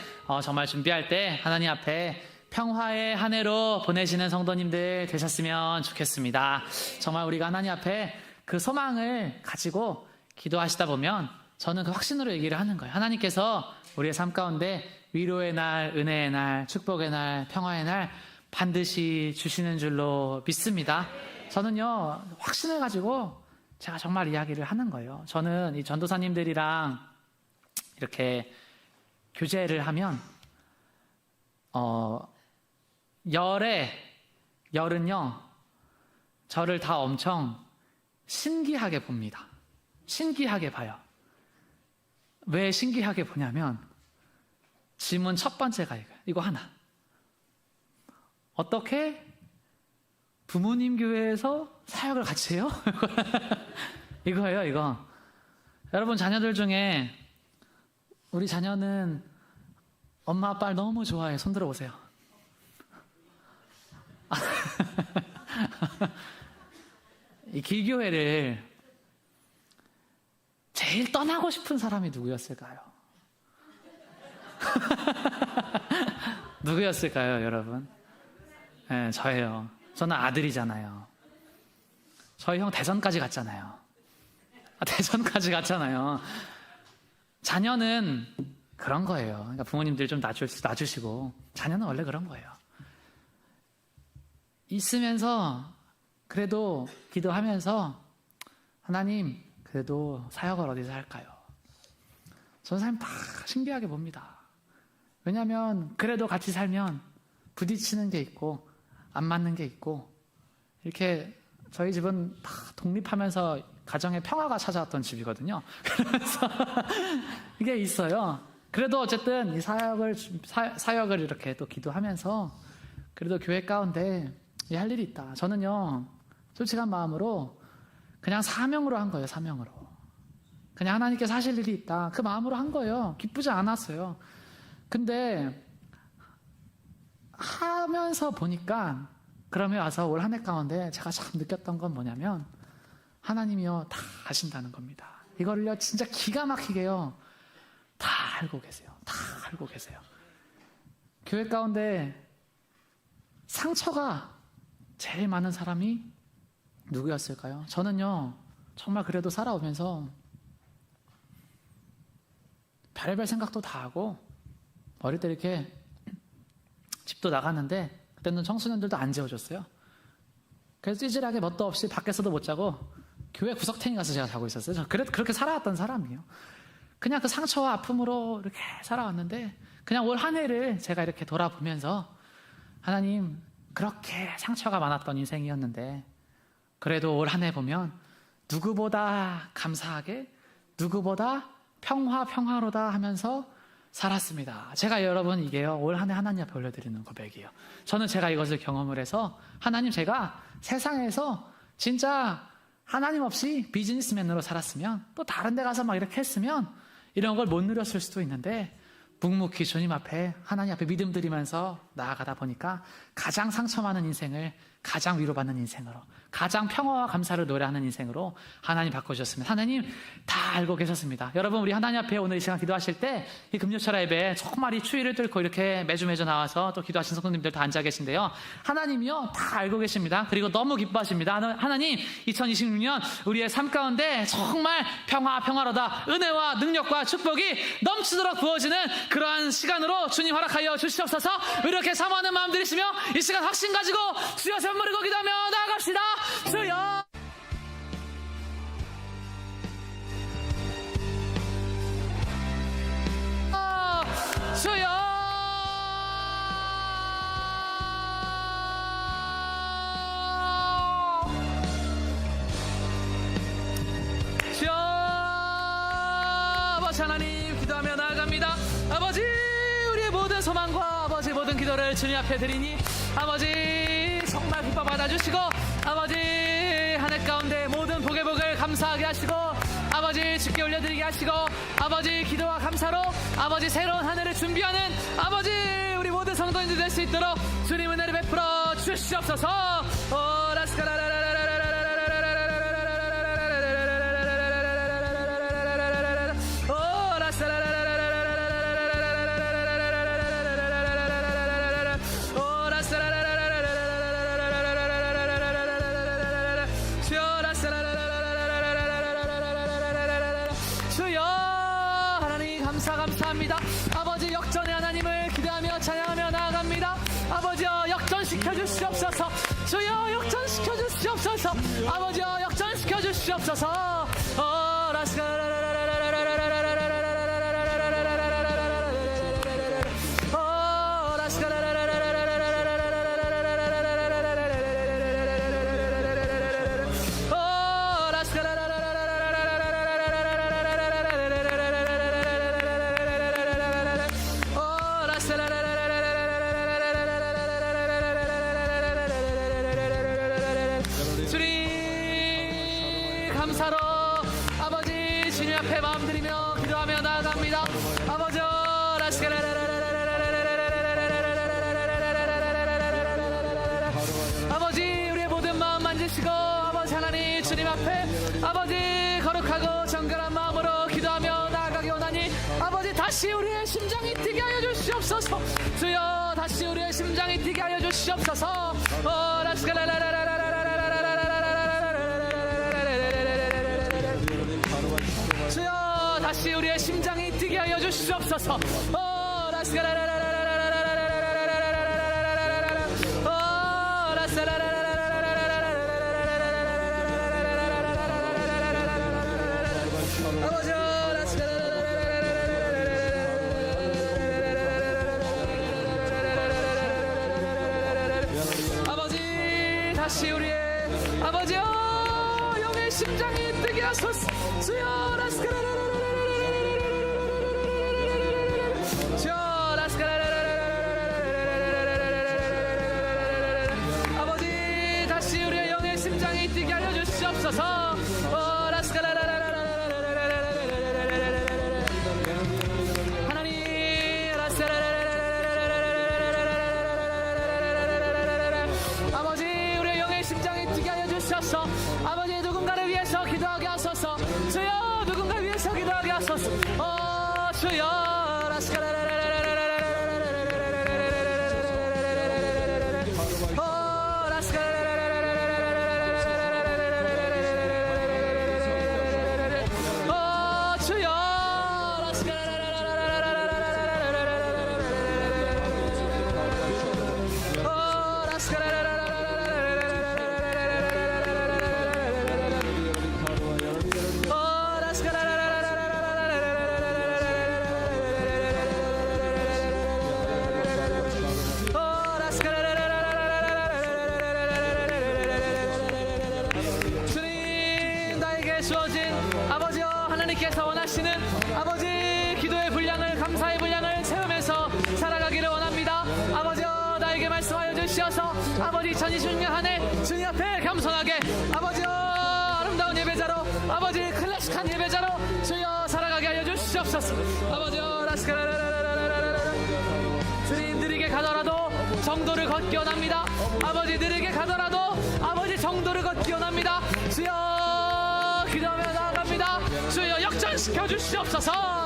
S1: 정말 준비할 때 하나님 앞에 평화의 한 해로 보내시는 성도님들 되셨으면 좋겠습니다. 정말 우리가 하나님 앞에 그 소망을 가지고 기도하시다 보면 저는 그 확신으로 얘기를 하는 거예요. 하나님께서 우리의 삶 가운데 위로의 날, 은혜의 날, 축복의 날, 평화의 날 반드시 주시는 줄로 믿습니다. 저는요, 확신을 가지고 제가 정말 이야기를 하는 거예요. 저는 이 전도사님들이랑 이렇게 교제를 하면 열은요 저를 다 엄청 신기하게 봅니다. 신기하게 봐요. 왜 신기하게 보냐면 질문 첫 번째가 이거 하나. 어떻게 부모님 교회에서 사역을 같이 해요? 이거예요, 이거. 여러분, 자녀들 중에 우리 자녀는 엄마 아빠를 너무 좋아해. 손 들어보세요. 이 길교회를 제일 떠나고 싶은 사람이 누구였을까요? 누구였을까요, 여러분? 네, 저예요. 저는 아들이잖아요. 저희 형 대전까지 갔잖아요. 대전까지 갔잖아요. 자녀는 그런 거예요. 그러니까 부모님들 좀 놔주시고, 자녀는 원래 그런 거예요. 있으면서 그래도 기도하면서 하나님, 그래도 사역을 어디서 할까요? 저는 삶 다 신기하게 봅니다. 왜냐하면 그래도 같이 살면 부딪히는 게 있고 안 맞는 게 있고, 이렇게 저희 집은 다 독립하면서 가정의 평화가 찾아왔던 집이거든요. 그래서 이게 있어요. 그래도 어쨌든 이 사역을 이렇게 또 기도하면서 그래도 교회 가운데 할 일이 있다. 저는요, 솔직한 마음으로 그냥 사명으로 한 거예요. 사명으로. 그냥 하나님께서 하실 일이 있다. 그 마음으로 한 거예요. 기쁘지 않았어요. 근데 하면서 보니까, 그러면 와서 올 한 해 가운데 제가 참 느꼈던 건 뭐냐면, 하나님이요 다 아신다는 겁니다. 이거를요 진짜 기가 막히게요 다 알고 계세요. 다 알고 계세요. 교회 가운데 상처가 제일 많은 사람이 누구였을까요? 저는요 정말 그래도 살아오면서 별의별 생각도 다 하고, 어릴 때 이렇게 집도 나갔는데 그때는 청소년들도 안 재워줬어요. 그래서 찌질하게 뭣도 없이 밖에서도 못 자고 교회 구석탱이 가서 제가 자고 있었어요. 저 그렇게 살아왔던 사람이에요. 그냥 그 상처와 아픔으로 이렇게 살아왔는데, 그냥 올 한 해를 제가 이렇게 돌아보면서, 하나님, 그렇게 상처가 많았던 인생이었는데 그래도 올 한 해 보면 누구보다 감사하게, 누구보다 평화로다 하면서 살았습니다. 제가 여러분 이게요 올 한 해 하나님 앞에 올려드리는 고백이에요. 저는 제가 이것을 경험을 해서, 하나님, 제가 세상에서 진짜 하나님 없이 비즈니스맨으로 살았으면, 또 다른 데 가서 막 이렇게 했으면 이런 걸 못 누렸을 수도 있는데, 묵묵히 주님 앞에, 하나님 앞에 믿음 드리면서 나아가다 보니까 가장 상처 많은 인생을 가장 위로받는 인생으로, 가장 평화와 감사를 노래하는 인생으로 하나님 바꿔주셨습니다. 하나님 다 알고 계셨습니다. 여러분, 우리 하나님 앞에 오늘 이 시간 기도하실 때, 이 금요철 예배 정말 이 추위를 뚫고 이렇게 매주 나와서 또 기도하신 성도님들 다 앉아 계신데요, 하나님이요 다 알고 계십니다. 그리고 너무 기뻐하십니다. 하나님, 2026년 우리의 삶 가운데 정말 평화로다, 은혜와 능력과 축복이 넘치도록 부어지는 그러한 시간으로 주님 허락하여 주시옵소서. 이렇게 사모하는 마음 들이시며 이 시간 확신 가지고 주여 세번머리고 기도하며 나아갑시다. 주여. 주여. 주여. 아버지 하나님, 기도하며 나아갑니다. 아버지, 우리의 모든 소망과 아버지 모든 기도를 주님 앞에 드리니, 아버지 정말 기뻐 받아주시고, 아버지 한 해 가운데 모든 복의 복을 감사하게 하시고, 아버지 주께 올려드리게 하시고, 아버지 기도와 감사로 아버지 새로운 한 해를 준비하는 아버지 우리 모든 성도님들 될 수 있도록 주님 은혜를 베풀어 주시옵소서. 감사합니다. 아버지, 역전의 하나님을 기대하며 찬양하며 나아갑니다. 아버지여, 역전시켜 주시옵소서. 주여, 역전시켜 주시옵소서. 아버지여, 역전시켜 주시옵소서. 감사로 아버지 주님 앞에 마음 드리며 기도하며 나아갑니다. 아버지 아버지 우리의 모든 마음 만지시고 아버지 하나님 주님 앞에 아버지 거룩하고 정결한 마음으로 기도하며 나아가기 원하니 아버지 다시 우리의 심장이 뛰게 하여 주시옵소서. 주여 다시 우리의 심장이 뛰게 하여 주시옵소서. 주여 다시 우리의 심장이 뛰게 하여 주시옵소서. 아버지 다시 우리의 아버지여 영의 심장이 뛰게 하소서. 주여 아버지 다시 우리의 영의 심장이 뛰게 하여 주시옵소서. 하나님 아버지 우리의 영의 심장이 뛰게 하여 주셔서 아버지 누군가를 위해서 기도하게 하소서. 주여 누군가를 위해서 기도하게 하소서. 주여 주어진 아버지여 하나님께서 원하시는 아버지 기도의 분량을 감사의 분량을 채우면서 살아가기를 원합니다. 아버지여 나에게 말씀하여 주시어서 아버지 2026년 한 해 주님 앞에 겸손하게 아버지여 아름다운 예배자로 아버지 클래식한 예배자로 주여 살아가게 하여 주시옵소서. 아버지여 주님 느리게 가더라도 정도를 걷기 원합니다. 아버지 느리게 가더라도 아버지 정도를 걷기 원합니다. 주여 기도하며 나아갑니다. 주여 역전시켜 주시옵소서.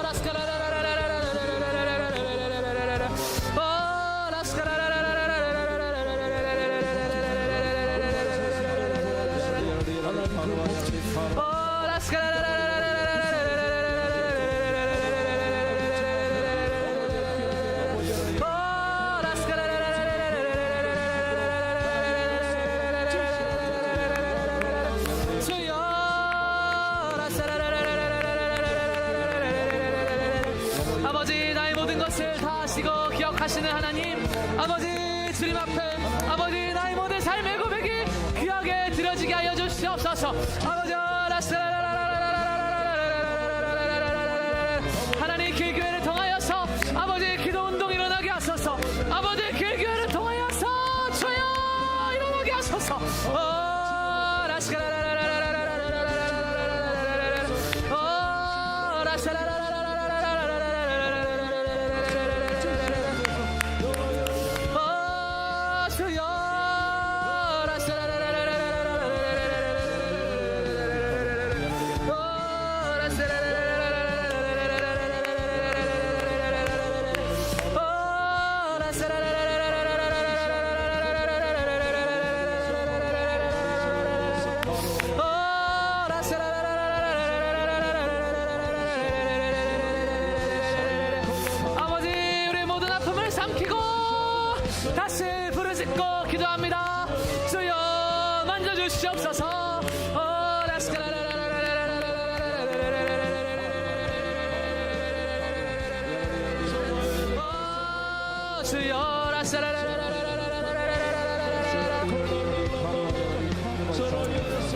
S1: 아버지 나의 모든 것을 다 아시고 기억하시는 하나님 아버지 주님 앞에 아버지 나의 모든 삶의 고백이 귀하게 드려지게 하여 주시옵소서. 아버지 하나님 길교회를 통하여서 아버지 기도운동 일어나게 하소서. 아버지 길교회를 통하여서 주여 일어나게 하소서. 다시 부르짖고 기도합니다. 주여 만져주시옵소서. 주여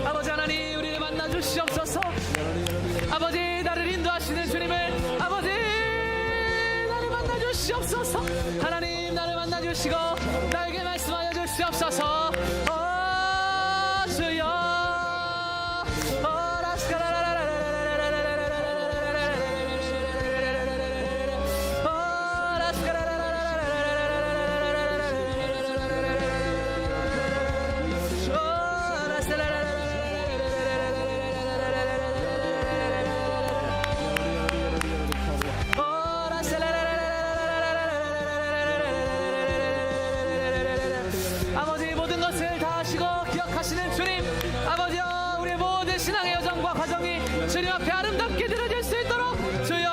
S1: 아버지 하나님 우리를 만나주시옵소서. 아버지 나를 인도하시는 주님을 아버지 나를 만나주시옵소서. 하나님 나를 만나주시고 나에게 말씀하여 주시옵소서. 주여 주님 앞에 아름답게 드려질 수 있도록 주여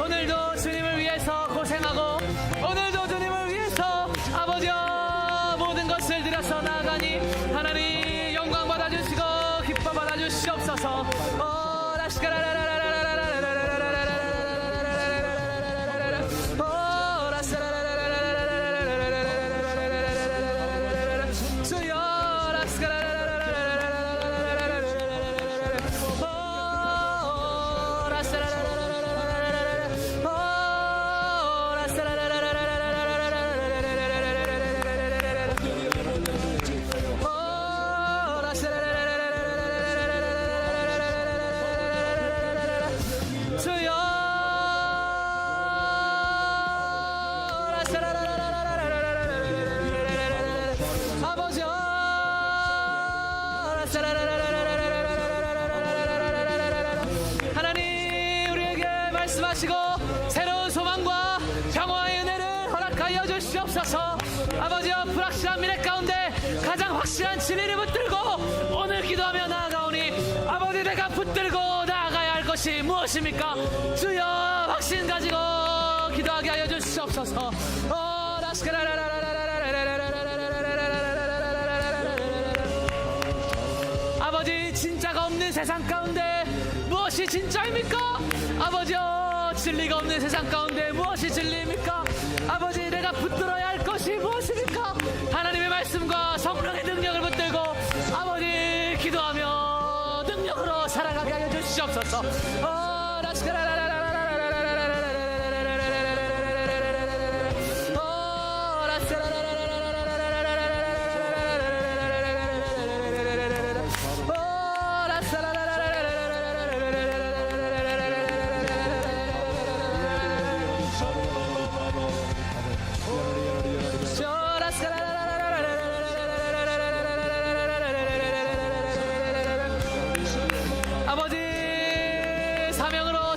S1: 오늘도 주님을 위해서 고생하고 오늘도 주님을 위해서 아버지여 모든 것을 드려서 나아가니 하나님 영광 받아주시고 기뻐 받아주시옵소서. 하나님 우리에게 말씀하시고 새로운 소망과 평화의 은혜를 허락하여 주시옵소서. 아버지여 불확실한 미래 가운데 가장 확실한 진리를 붙들고 오늘 기도하며 나아가오니 아버지 내가 붙들고 나아가야 할 것이 무엇입니까? 주여 확신 가지고 기도하게 하여 주시옵소서. 아버지 진짜가 없는 세상 가운데 무엇이 진짜입니까? 아버지여 진리가 없는 세상 가운데 무엇이 진리입니까? 아버지 내가 붙들어야 할 것이 무엇입니까? 하나님의 말씀과 성령의 능력을 붙들고 아버지 기도하며 능력으로 살아가게 하여 주시옵소서.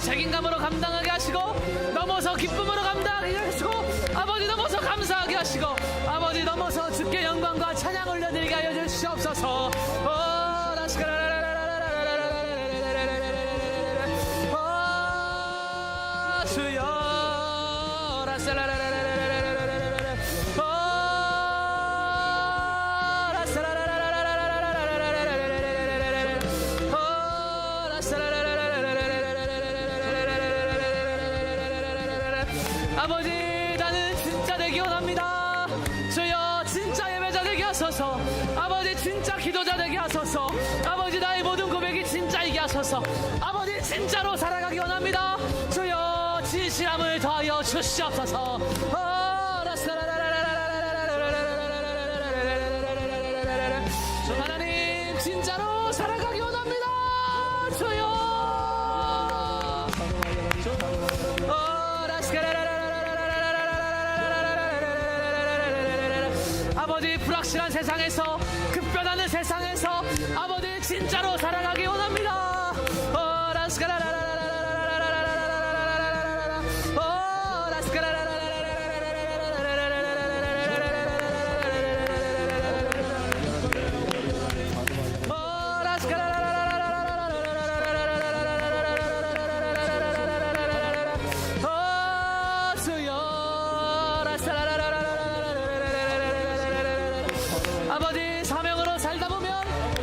S1: 책임감으로 감당하게 하시고 넘어서 기쁨으로 감당하게 하시고 아버지 넘어서 감사하게 하시고 아버지 넘어서 주께 영광과 찬양 올려드리게 하여 주시옵소서. 주여 아버지 나는 진짜 되기 원합니다. 주여 진짜 예배자 되게 하소서. 아버지 진짜 기도자 되게 하소서. 아버지 나의 모든 고백이 진짜이게 하소서. 아버지 진짜로 살아가기 원합니다. 주여 진실함을 더하여 주시옵소서. 하나님 진짜로 살아가기 원합니다. 주여 아버지 불확실한 세상에서 급변하는 세상에서 아버지 진짜로 살아가기 원합니다. 아버지 사명으로 살다 보면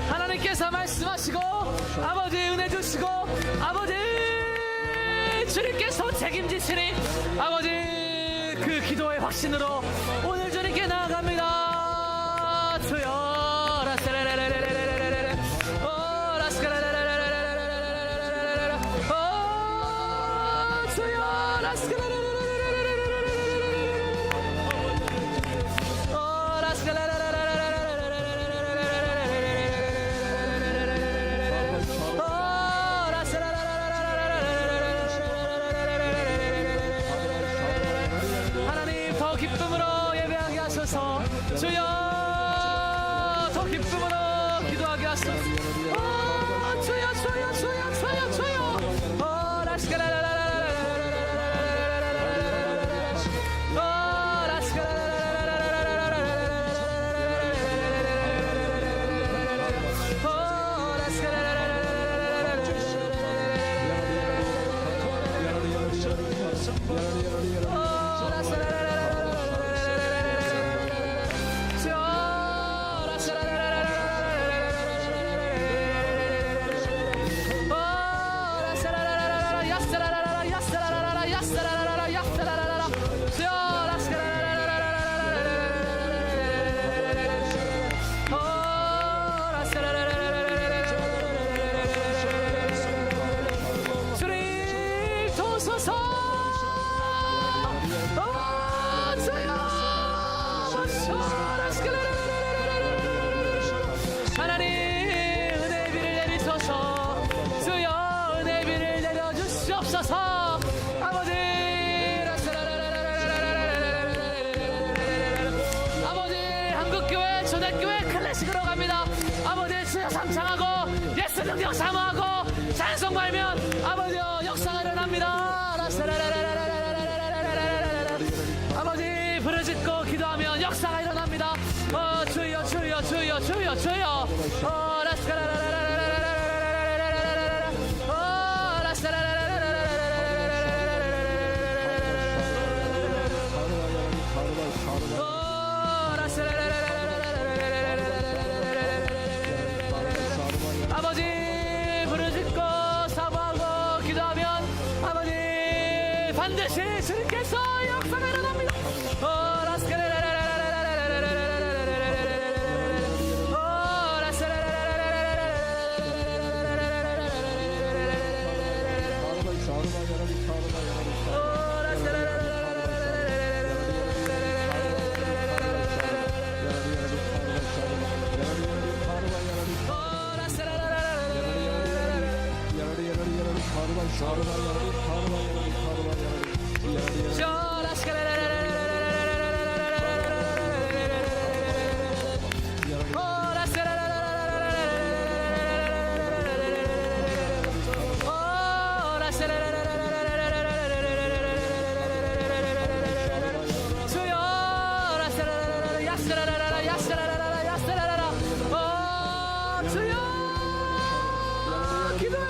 S1: 하나님께서 말씀하시고 아버지 은혜 주시고 아버지 주님께서 책임지시니 아버지 그 기도의 확신으로 오늘 주님께 나아갑니다. 주여 기쁨으로 예배하게 하소서. 주여 더 기쁨으로 기도하게 하소서. 주여 주여 주여 주여 주여 초대교회 클래식으로 갑니다. 아버지 주여 삼창하고 예수 능력 사모하고 찬송 발면 아버지여 역사가 일어납니다. 아버지 부르짖고 기도하면 역사가 일어납니다. 주여 주여 주여 주여 주여 아버지 부르짖고 사모하고 기도하면 아버지 반드시 주님께서 역사가 일어납니다.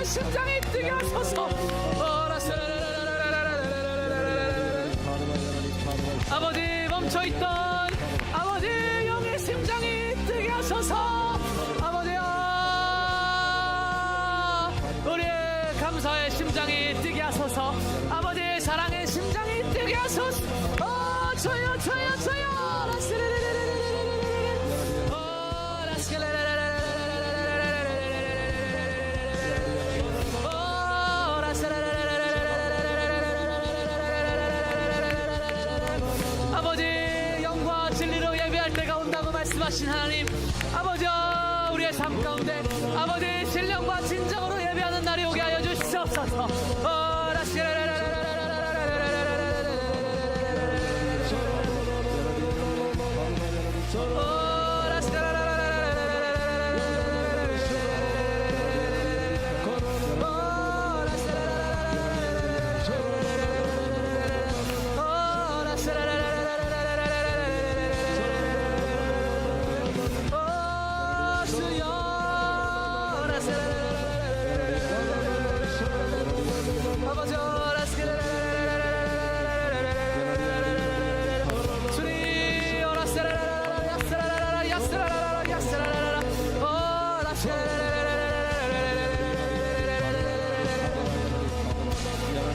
S1: 심장이 뛰게 하소서. 아버지 멈춰있던 아버지 영의 심장이 뛰게 하소서. 아버지여 우리의 감사의 심장이 뛰게 하소서. 아버지의 사랑의 심장이 뛰게 하소서. 주여 주여 주여 말씀하신 하나님 아버지 우리의 삶 가운데 아버지 신령과 진정으로 예배하는 날이 오게 하여 주시옵소서.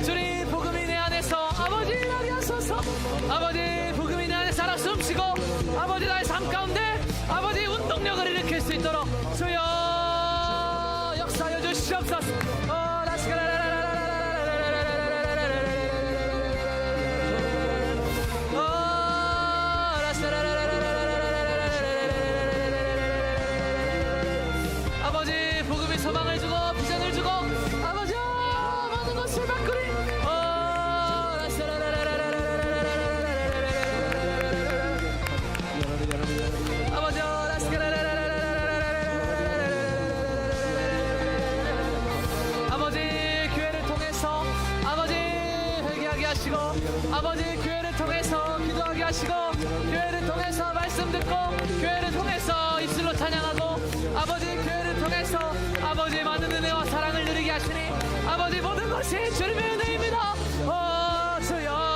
S1: 주님 복음이 내 안에서 아버지 일하게 하소서. 아버지 복음이 내 안에 살아 숨쉬고 아버지 나의 삶 가운데 아버지 운동력을 일으킬 수 있도록 주여 역사하여 주시옵소서. 아버지 복음이 소망을 주고 비전을 주고 아버지 모든 것을 바꾸리. 아버지 아버지 교회를 통해서 아버지 회개하게 하시고 아버지 교회를 통해서 기도하게 하시고 교회를 통해서 말씀 듣고 교회를 통해서 입술로 찬양하고 아버지 교회를 통해서 아버지 많은 은혜와 사랑을 누리게 하시니 아버지 모든 것이 주님의 은혜입니다. 주여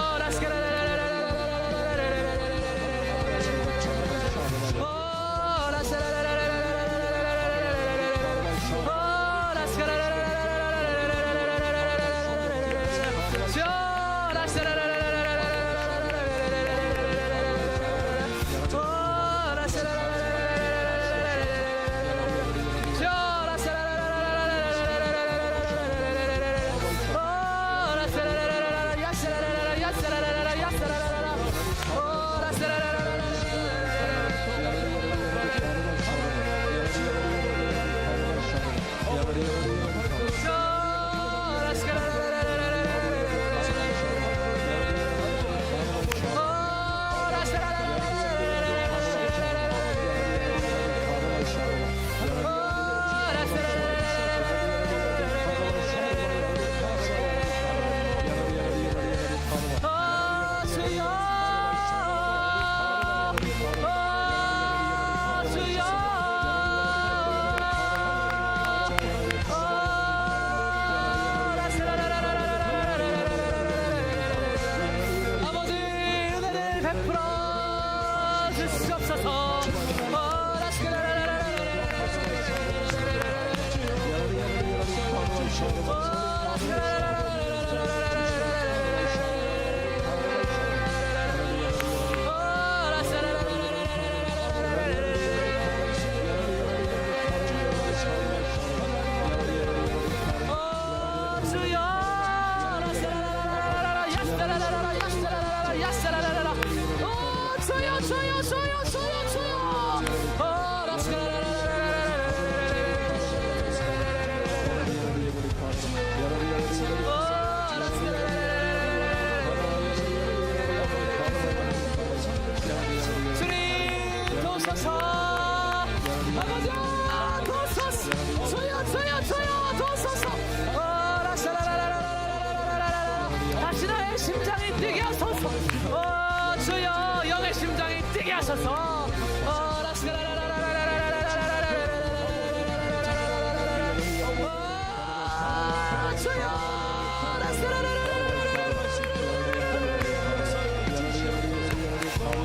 S1: 주시옵소서. 다시 나의 심장이 뛰게 하소서. 주여 영의 심장이 뛰게 하소서.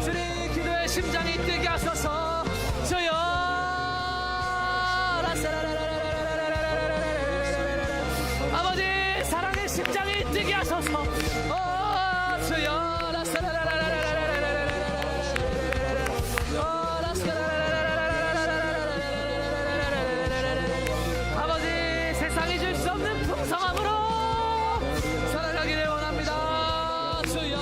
S1: 주님 기도의 심장이 뛰게 하소서. 주여 아버지 사랑의 심장이 뛰게 하소서. 주여 아버지 세상이 줄 수 없는 풍성함으로 살아가기를 원합니다. 주여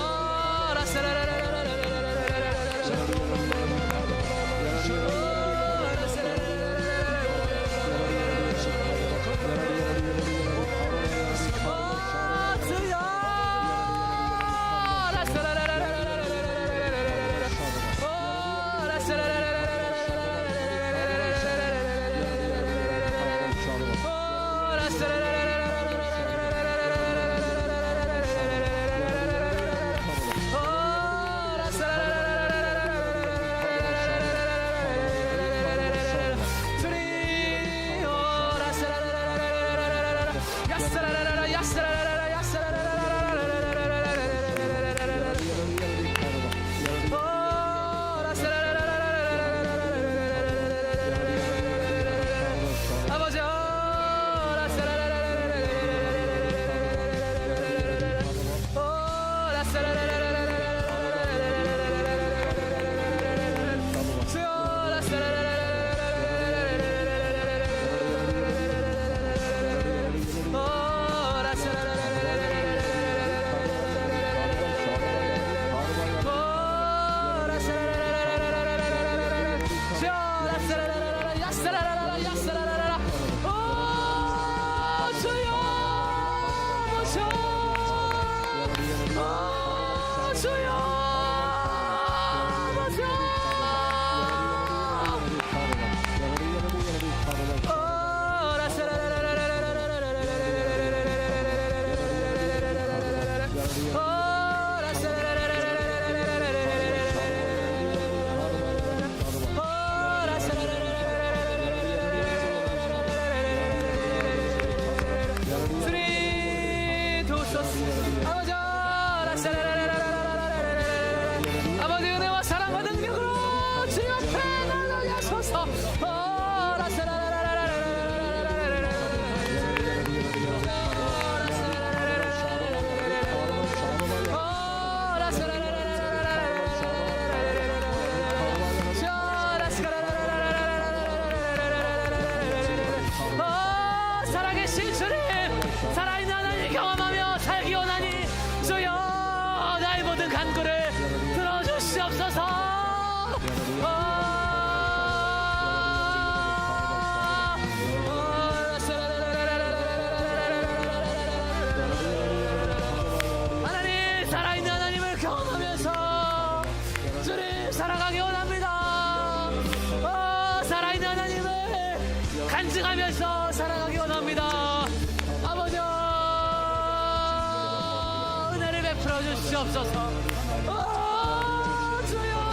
S1: 아버지 은혜와 사랑과 능력으로 주 옆에 나가게 하소서. 살아계신 주님 살아있는 하나님 경험하며 살기 원하니 주여 나의 모든 간구를 들어주시옵소서. 하나님 살아있는 하나님을 경험하면서 주님 살아가기 원합니다. 살아있는 하나님을 간증하면서 살아가기 원합니다. 아버지 은혜를 베풀어 주시옵소서. 주여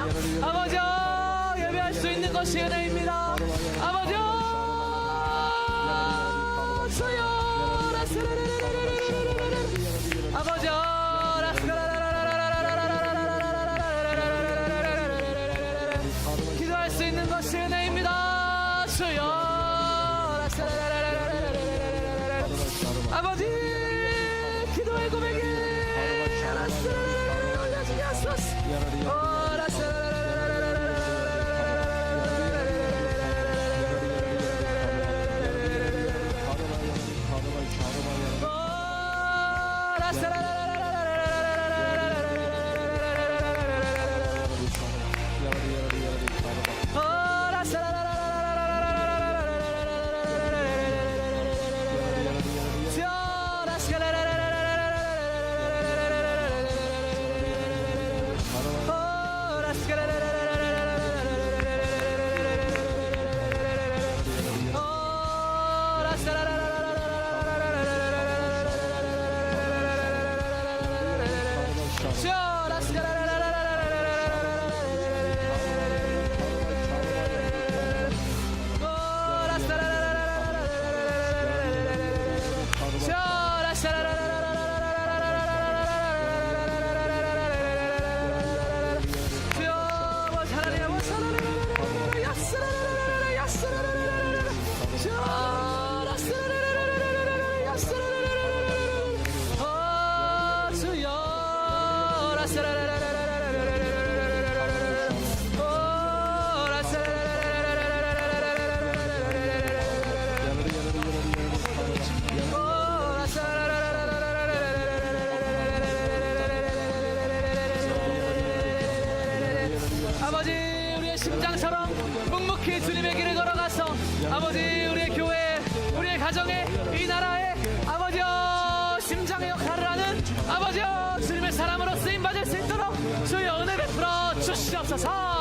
S1: 은혜입니다. 아버지여, 예배할 수 있는 것이 은혜입니다. 아버지여, 주여, 아버지여, 기도할 수 있는 것이 은혜입니다. 주여, 아버지, 기도의 고백이 올려주게 하소서. 심장처럼 묵묵히 주님의 길을 걸어가서 아버지, 우리의 교회, 우리의 가정에, 이 나라에 아버지여 심장의 역할을 하는 아버지여 주님의 사람으로 쓰임받을 수 있도록 주의 은혜 베풀어 주시옵소서.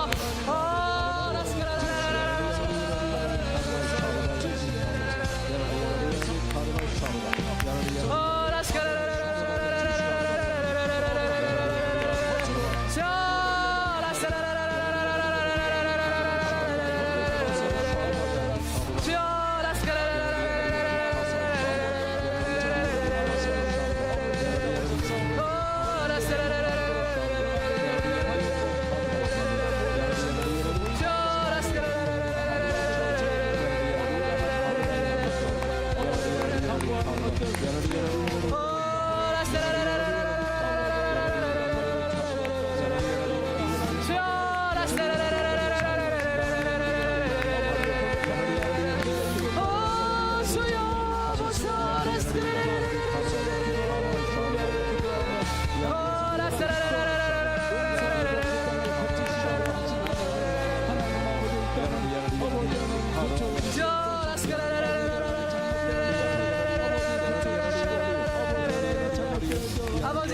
S1: 아버지,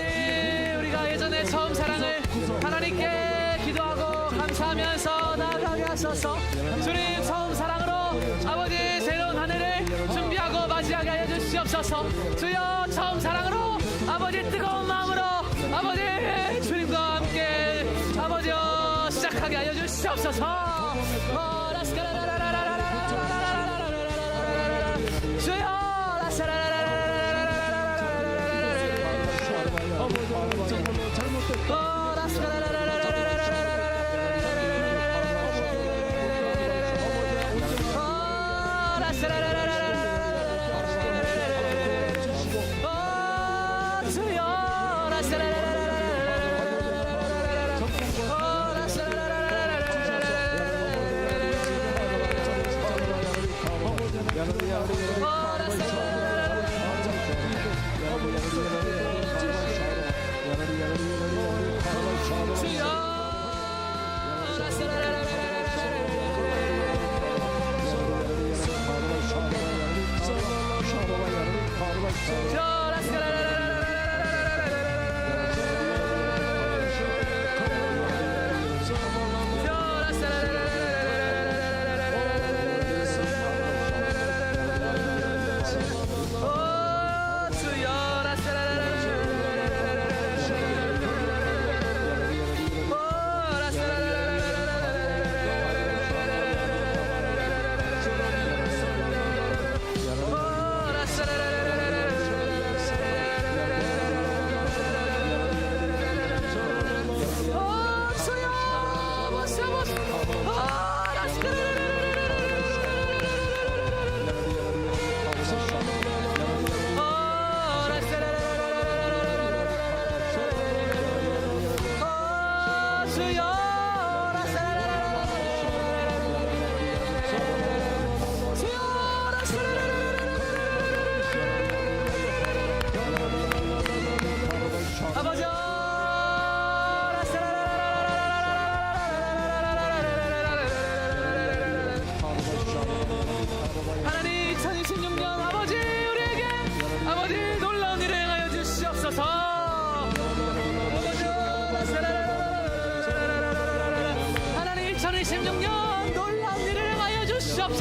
S1: 우리가 예전에 처음 사랑을 하나님께 기도하고 감사하면서 나아가게 하소서. 주님, 처음 사랑으로 아버지 새로운 한 해를 준비하고 맞이하게 하여 주시옵소서. 주여, 처음 사랑으로 아버지 뜨거운 마음으로 아버지 주님과 함께 아버지여 시작하게 하여 주시옵소서. 주여,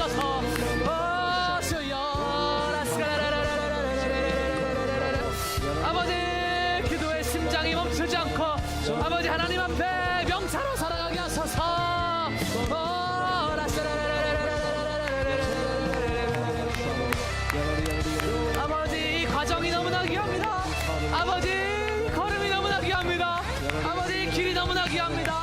S1: 주시옵소서. 주여. 아버지, 기도의 심장이 멈추지 않고 아버지 하나님 앞에 명사로 살아가게 하소서. 아버지, 이 과정이 너무나 귀합니다. 아버지, 이 걸음이 너무나 귀합니다. 아버지, 이 길이 너무나 귀합니다.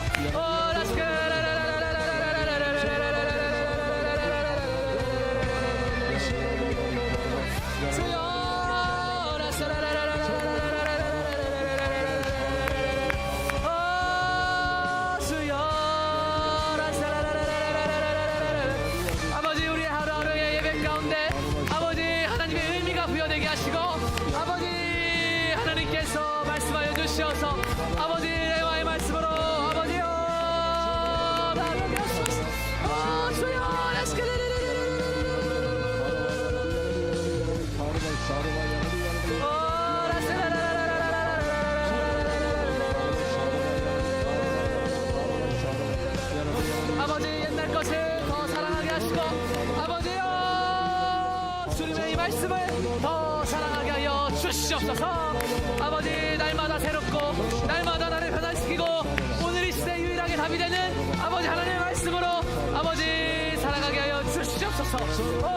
S1: 아버지, 우리의 하루하루의 예배 가운데 아버지 하나님의 의미가 부여되게 하시고 아버지 하나님께서 말씀하여 주시어서 아버지의 말씀으로 아버지여 나가게 하소서. 주여. 아버지, 옛날 것을 더 사랑하게 하시고 아버지여 주님의 이 말씀을 더 사랑하게 하여 주시옵소서. 아버지, 날마다 새롭고 날마다 나를 변화시키고 오늘 이 시대 유일하게 답이 되는 아버지 하나님의 말씀으로 아버지 살아가게 하여 주시옵소서.